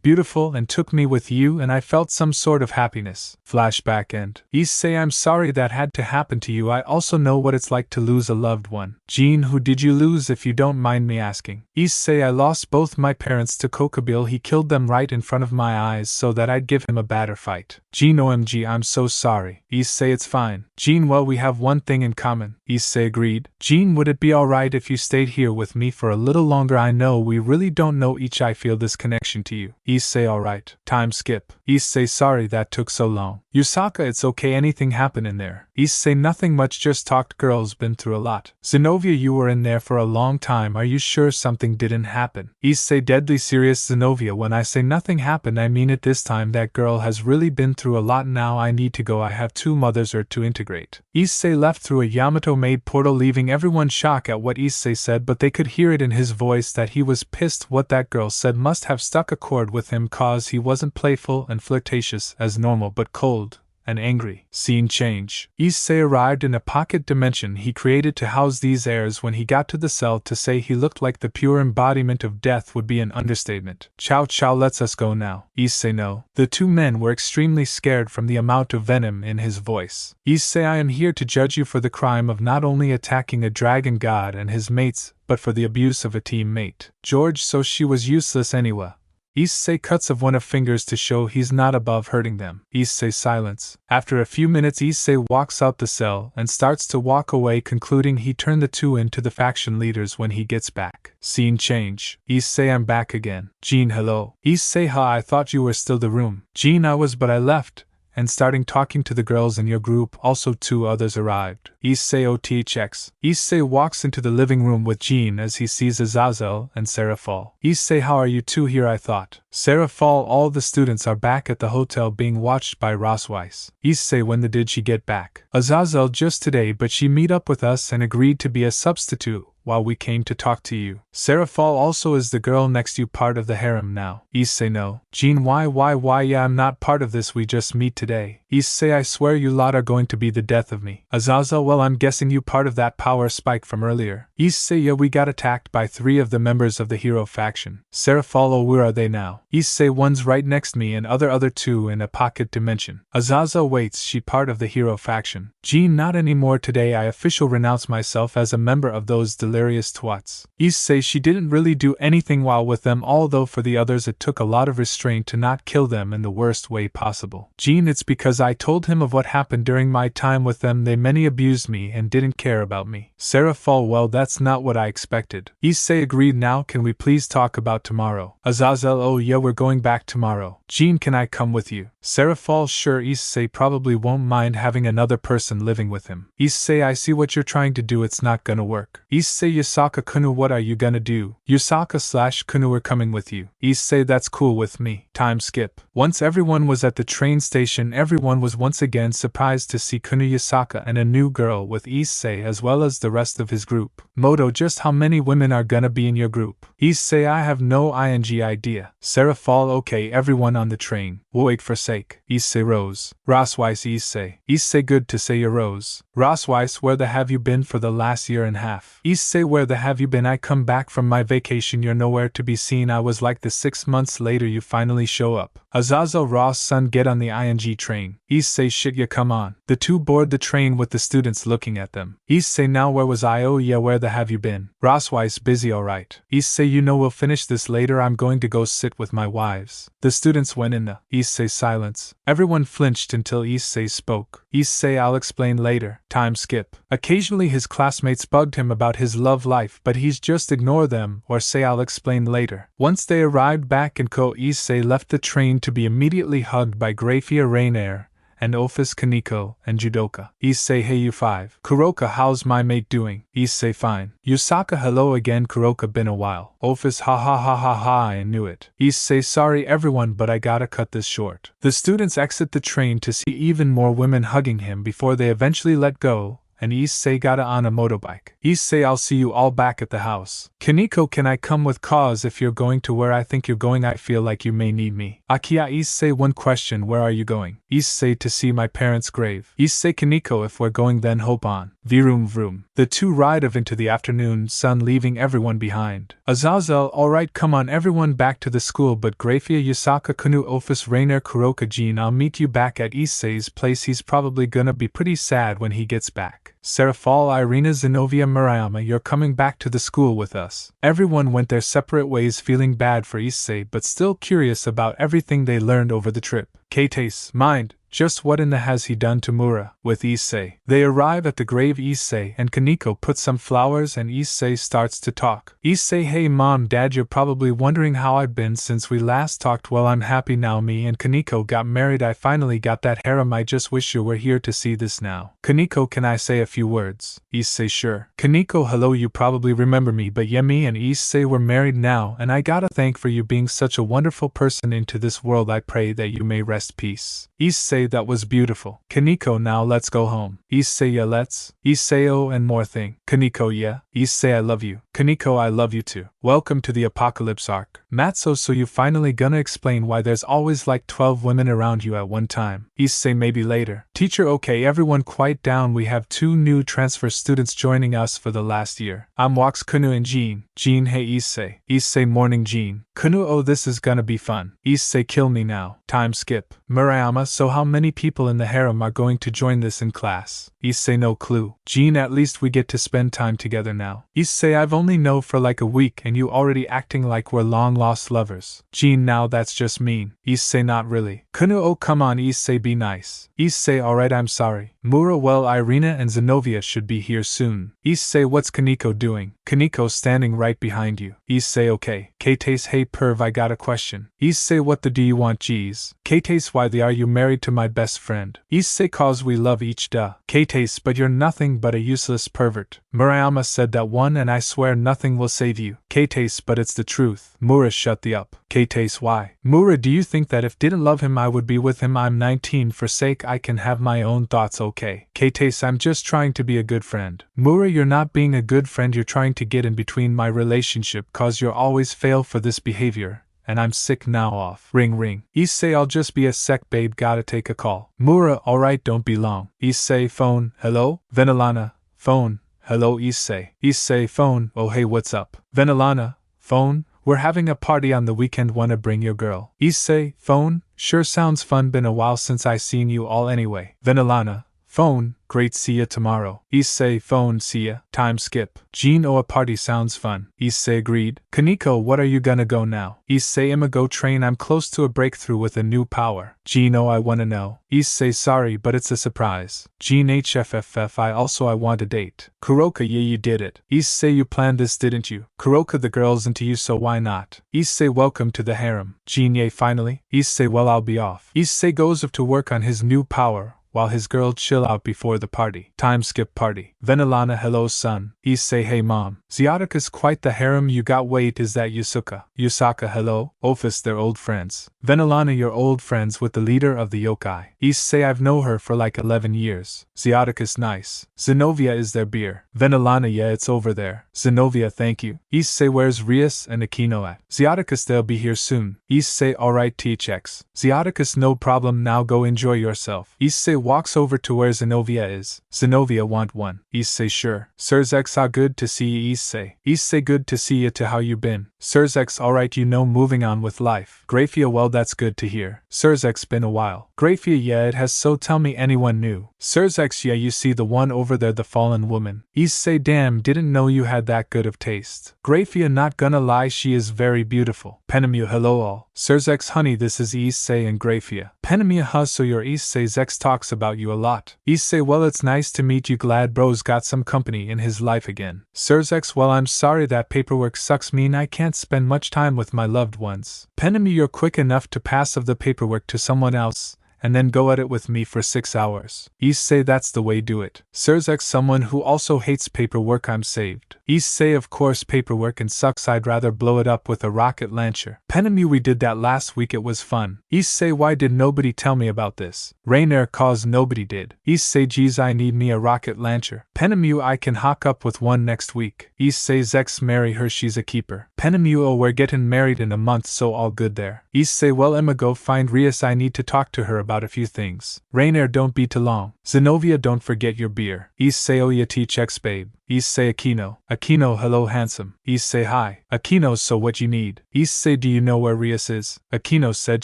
beautiful and took me with you, and I felt some sort of happiness. Flashback end. Issei, I'm sorry that had to happen to you. I also know what it's like to lose a loved one. Jean, who did you lose, if you don't mind me asking? Issei, I lost both my parents to Kokabil. He killed them right in front of my eyes so that I'd give him a better fight. Jean, OMG, I'm so sorry. Issei, it's fine. Jean, well, we have one thing in common. Issei agreed. Jean, would it be alright if you stayed here with me for a little longer? I know we really don't know each. I feel this connection to you. Issei, alright. Time skip. Issei, sorry that took so long. Yasaka, it's okay, anything happen in there? Issei, nothing much, just talked, girls been through a lot. Zenobia, you were in there for a long time, are you sure something didn't happen? Issei, deadly serious. Zenobia, when I say nothing happened, I mean it this time. That girl has really been through a lot. Now I need to go, I have two mothers to integrate. Issei left through a Yamato-made portal, leaving everyone shocked at what Issei said, but they could hear it in his voice that he was pissed. What that girl said must have stuck a chord with him, cause he wasn't playful and flirtatious as normal, but cold and angry. Scene change. Issei arrived in a pocket dimension he created to house these heirs. When he got to the cell, to say he looked like the pure embodiment of death would be an understatement. Chow Chow lets us go now. Issei, no. The two men were extremely scared from the amount of venom in his voice. Issei, I am here to judge you for the crime of not only attacking a dragon god and his mates, but for the abuse of a teammate. George, so she was useless anyway. Issei cuts of one of fingers to show he's not above hurting them. Issei silence. After a few minutes, Issei walks out the cell and starts to walk away, concluding he turned the two into the faction leaders when he gets back. Scene change. Issei, I'm back again. Jean, hello. Issei, I thought you were still the room. Jean, I was, but I left. And starting talking to the girls in your group. Also two others arrived. Issei, OTHX. Issei walks into the living room with Jean as he sees Azazel and Sarah Fall. Issei, how are you two here? I thought. Sarah Fall, all the students are back at the hotel being watched by Ross Weiss. Issei, when did she get back? Azazel, just today, but she meet up with us and agreed to be a substitute while we came to talk to you. Sarah Fall, also is the girl next you part of the harem now? Issei, no. Jean, why, yeah, I'm not part of this, we just meet today. Issei, I swear you lot are going to be the death of me. Azazel, well, I'm guessing you part of that power spike from earlier. Issei, yeah, we got attacked by 3 of the members of the hero faction. Sarah Fall, oh, where are they now? Issei, one's right next me and other 2 in a pocket dimension. Azazel, waits, she part of the hero faction. Jean, not anymore today, I officially renounce myself as a member of those delirious twats. Issei, she didn't really do anything while with them, although for the others it took a lot of restraint to not kill them in the worst way possible. Jean, it's because I told him of what happened during my time with them. They many abused me and didn't care about me. Sarah Fall, well, that's not what I expected. Issei agreed. Now can we please talk about tomorrow? Azazel, oh yeah, we're going back tomorrow. Jean, can I come with you? Sarah Fall, sure. Issei probably won't mind having another person living with him. Issei, I see what you're trying to do, it's not gonna work. Issei, Yasaka Kunu, what are you gonna do? Yasaka/Kunu are coming with you. Issei, that's cool with me. Time skip. Once everyone was at the train station, everyone was once again surprised to see Kunu, Yasaka and a new girl with Issei as well as the rest of his group. Moto, just how many women are gonna be in your group? Issei, I have no idea. Sarah Fall, okay, everyone on the train. We'll wait for sake. Issei rose. Rosweiss, Issei. Issei, good to say you rose. Rosweiss, where the have you been for the last year and a half? Issei, where the have you been? I come back from my vacation, you're nowhere to be seen. I was like the 6 months later you finally show up. Azazel, Ross, son, get on the ing train. Issei, shit, ya, come on. The two board the train with the students looking at them. Issei, now where was I? Oh yeah, where the have you been? Rosweiss, busy, alright. Issei, you know we'll finish this later, I'm going to go sit with my wives. The students went in the Issei silence. Everyone flinched until Issei spoke. Issei, I'll explain later. Time skip. Occasionally his classmates bugged him about his love life, but he's just ignore them or say I'll explain later. Once they arrived back in Ko, Issei left the train to be immediately hugged by Grafia Rainair and Office Kaneko and Judoka. Issei, hey you five. Kuroka, how's my mate doing? Issei, fine. Yasaka, hello again. Kuroka, been a while. Office, ha ha ha ha ha, I knew it. Issei, sorry everyone, but I gotta cut this short. The students exit the train to see even more women hugging him before they eventually let go, and Issei got on a motorbike. Issei, I'll see you all back at the house. Kaneko, can I come with cause if you're going to where I think you're going? I feel like you may need me. Akia, Issei, one question, where are you going? Issei, to see my parents' grave. Issei, Kaneko, if we're going then hope on. Vroom vroom. The two ride off into the afternoon sun, leaving everyone behind. Azazel, alright, come on everyone back to the school, but Grafia, Yasaka, Kunu, Office, Rainer, Kuroka, Jean, I'll meet you back at Issei's place. He's probably gonna be pretty sad when he gets back. Sarah Fall, Irina, Zenobia, Murayama, you're coming back to the school with us. Everyone went their separate ways, feeling bad for Issei but still curious about everything they learned over the trip. Kate's mind, just what in the has he done to Mura? With Issei. They arrive at the grave. Issei and Kaneko put some flowers and Issei starts to talk. Issei, hey mom, dad, you're probably wondering how I've been since we last talked. Well, I'm happy now. Me and Kaneko got married. I finally got that harem. I just wish you were here to see this now. Kaneko, can I say a few words? Issei, sure. Kaneko, hello, you probably remember me, but yeah, me and Issei were married now, and I gotta thank for you being such a wonderful person into this world. I pray that you may rest peace. Issei, that was beautiful. Kaneko, now let's go home. Issei, yeah, let's. Issei, oh, and more thing. Kaneko, yeah. Issei, I love you. Kaneko, I love you too. Welcome to the apocalypse arc. Matzo, so you finally gonna explain why there's always like 12 women around you at one time? Issei, maybe later. Teacher, okay, everyone quiet down. We have 2 new transfer students joining us for the last year. I'm Wax, Kunu, and Jean. Jean, hey Issei. Issei, morning Jean. Kunu, oh, this is gonna be fun. Issei, kill me now. Time skip. Murayama, so how many people in the harem are going to join this in class? Issei, no clue. Jean, at least we get to spend time together now. Issei, I've only known for like a week and you already acting like we're long lost lovers. Jean, now that's just mean. Issei, not really. Kunu, oh come on Issei, be nice. Issei, alright, I'm sorry. Mura, well, Irina and Zenobia should be here soon. Issei, what's Kaneko doing? Kaneko, standing right behind you. Issei, okay. Kates, hey perv, I got a question. Issei, what the do you want? Geez. Kates, why the are you married to my best friend? Issei, cause we love each duh. Kates, but you're nothing but a useless pervert. Murayama said that one and I swear nothing will save you. Kates, but it's the truth. Mura, shut the up. Kates, why? Mura, do you think that if didn't love him I would be with him? I'm 19, for sake I can have my own thoughts, okay? Kates, I'm just trying to be a good friend. Mura, you're not being a good friend, you're trying to get in between my relationship cause you're always fail for this behavior. And I'm sick now off. Ring ring. Issei, I'll just be a sec babe, gotta take a call. Mura, alright, don't be long. Issei, phone, hello? Venelana, phone, hello Issei. Issei, phone, oh hey, what's up? Venelana, phone, we're having a party on the weekend, wanna bring your girl? Issei, phone, sure sounds fun, been a while since I seen you all anyway. Venelana, Phone, great, see ya tomorrow. Issei, phone, see ya. Time skip. Jean, oh, a party sounds fun. Issei agreed. Kaneko, what are you gonna go now? Issei, I'ma go train, I'm close to a breakthrough with a new power. Jean, oh, I wanna know. Issei, sorry, but it's a surprise. Jean, hfff, I want a date. Kuroka, yeah, you did it. Issei, you planned this, didn't you? Kuroka, the girl's into you, so why not? Issei, welcome to the harem. Jean, yeah, finally. Issei, well, I'll be off. Issei goes off to work on his new power, while his girl chill out before the party. Time skip party. Venilana, hello son. Issei, hey mom. Yasaka's quite the harem you got, wait, is that Yasaka? Yasaka, hello. Office, they're old friends. Venilana, you're old friends with the leader of the yokai. Issei, I've known her for like 11 years. Yasaka's nice. Zenobia, is there beer? Venilana, yeah, it's over there. Zenobia, thank you. Issei, where's Rias and Akino at? Yasaka's, they'll be here soon. Issei, alright, THX. Yasaka's, no problem, now go enjoy yourself. Issei walks over to where Zenobia is. Zenobia, want one? Issei, sure. Sirzx, good to see you. Issei. Issei, good to see you too, how you been? Sirzx, alright, you know, moving on with life. Grafia, well, that's good to hear. Sirzx, been a while. Grafia, yeah, it has, so tell me anyone new. Sirzx, yeah, you see the one over there, the fallen woman. Issei, damn, didn't know you had that good of taste. Grafia, not gonna lie, she is very beautiful. Penemu, hello all. Sirzx, honey, this is Issei and Grafia. Penemu, so your Issei's ex talks about you a lot. Issei, well, it's nice to meet you, glad bro's got some company in his life again. Sirzx, well, I'm sorry that paperwork sucks, mean I can't spend much time with my loved ones. Penemu, you're quick enough to pass of the paperwork to someone else, and then go at it with me for 6 hours. Issei, that's the way, do it. Sirzx, someone who also hates paperwork, I'm saved. Issei, of course paperwork and sucks, I'd rather blow it up with a rocket launcher. Penemu, we did that last week, it was fun. Issei, why did nobody tell me about this? Rainer, cause nobody did. Issei, geez, I need me a rocket launcher. Penemu, I can hook up with one next week. Issei, Zex, marry her, she's a keeper. Penemu, oh, we're getting married in a month, so all good there. Issei, well, Emma, go find Rias, I need to talk to her about a few things. Rainer, don't be too long. Zenobia, don't forget your beer. Issei, oh yeah, THX babe. Issei, Akino. Akino, hello handsome. Issei, hi. Akino, so what you need? Issei, do you know where Rias is? Akino said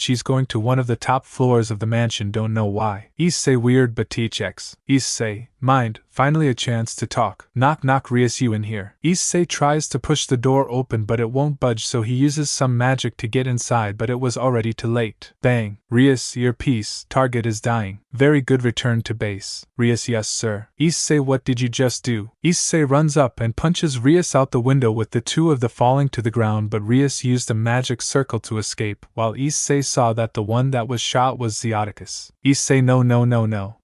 she's going to one of the top floors of the mansion, don't know why. Issei, weird, but THX. Issei, mind, finally a chance to talk. Knock knock, Rias, you in here? Issei tries to push the door open but it won't budge, so he uses some magic to get inside, but it was already too late. Bang. Rias, earpiece, target is dying. Very good, return to base. Rias, yes sir. Issei, what did you just do? Issei runs up and punches Rias out the window with the two of the falling to the ground, but Rias used a magic circle to escape, while Issei saw that the one that was shot was Xiaticus. Issei, no.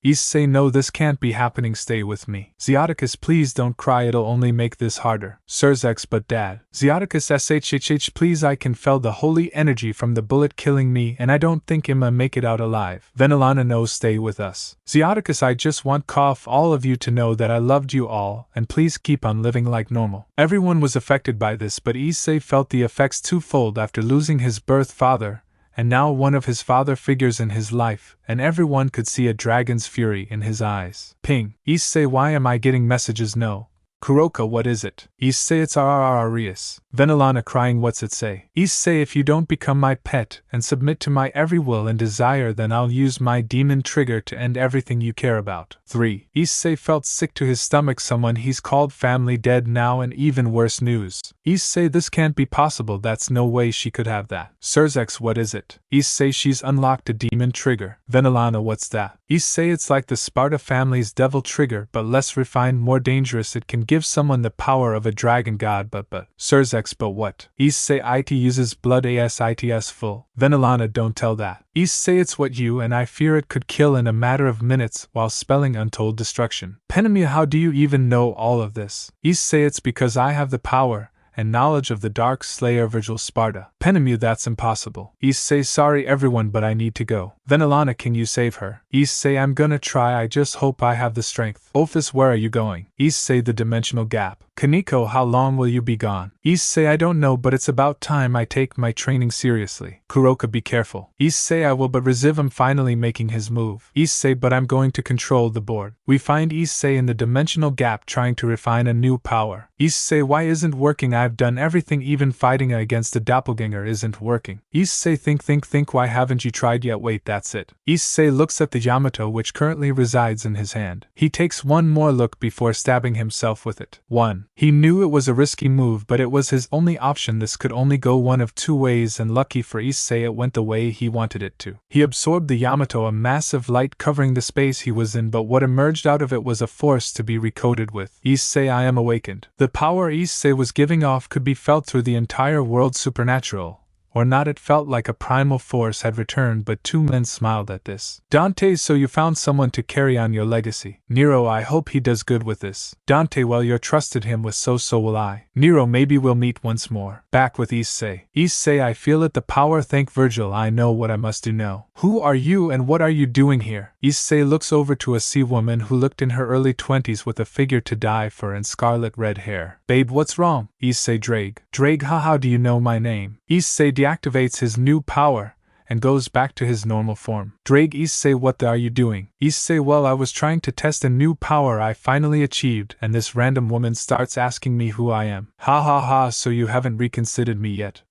Issei, no, this can't be happening, stay with me. Xiaticus, please don't cry, it'll only make this harder. Sirzx, but dad. Xiaticus, shhh, please, I can feel the holy energy from the bullet killing me and I don't think I'ma make it out alive. Venilana, no, stay with us. Xiaticus, I just want all of you to know that I loved you all, and please keep on living like normal. Everyone was affected by this, but Issei felt the effects twofold after losing his birth father, and now one of his father figures in his life, and everyone could see a dragon's fury in his eyes. Ping. Issei, why am I getting messages? No. Kuroka, what is it? Issei, it's Rias. Venilana, crying, what's it say? Issei, if you don't become my pet and submit to my every will and desire, then I'll use my demon trigger to end everything you care about. 3. Issei felt sick to his stomach, someone he's called family dead now, and even worse news. Issei, this can't be possible, that's no way she could have that. Sirzx, what is it? Issei, she's unlocked a demon trigger. Venilana, what's that? Issei, it's like the Sparta family's devil trigger, but less refined, more dangerous. It can give someone the power of a dragon god, but Sirzx, but what? Issei, it uses blood its full. Venilana, don't tell that. Issei, it's what you and I fear, it could kill in a matter of minutes while spelling untold destruction. Penemu, how do you even know all of this? Issei, it's because I have the power and knowledge of the Dark Slayer Virgil Sparta. Penemu, that's impossible. Issei, sorry everyone, but I need to go. Venilana, can you save her? Issei, I'm gonna try, I just hope I have the strength. Office, where are you going? Issei, the dimensional gap. Kaneko, how long will you be gone? Issei, I don't know, but it's about time I take my training seriously. Kuroka, be careful. Issei, I will, but Rezivum finally making his move. Issei, but I'm going to control the board. We find Issei in the dimensional gap trying to refine a new power. Issei, why isn't working? I've done everything, even fighting against a doppelganger isn't working. Issei, think, why haven't you tried yet? Wait, that's it. Issei looks at the Yamato which currently resides in his hand. He takes one more look before stabbing himself with it. 1. He knew it was a risky move, but it was his only option. This could only go one of two ways, and lucky for Issei it went the way he wanted it to. He absorbed the Yamato, a massive light covering the space he was in, but what emerged out of it was a force to be recoded with. Issei, I am awakened. The power Issei was giving off could be felt through the entire world, supernatural or not. It felt like a primal force had returned, but two men smiled at this. Dante, so you found someone to carry on your legacy. Nero, I hope he does good with this. Dante, well, you trusted him with so will I. Nero, maybe we'll meet once more. Back with Issei. Issei, I feel it, the power. Thank Virgil, I know what I must do now. Who are you and what are you doing here? Issei looks over to a sea woman who looked in her early 20s with a figure to die for and scarlet red hair. Babe, what's wrong? Issei, Drake, how do you know my name? Issei deactivates his new power and goes back to his normal form. Drake, Issei, what are you doing? Issei, well, I was trying to test a new power I finally achieved, and this random woman starts asking me who I am. Ha, so you haven't reconsidered me yet.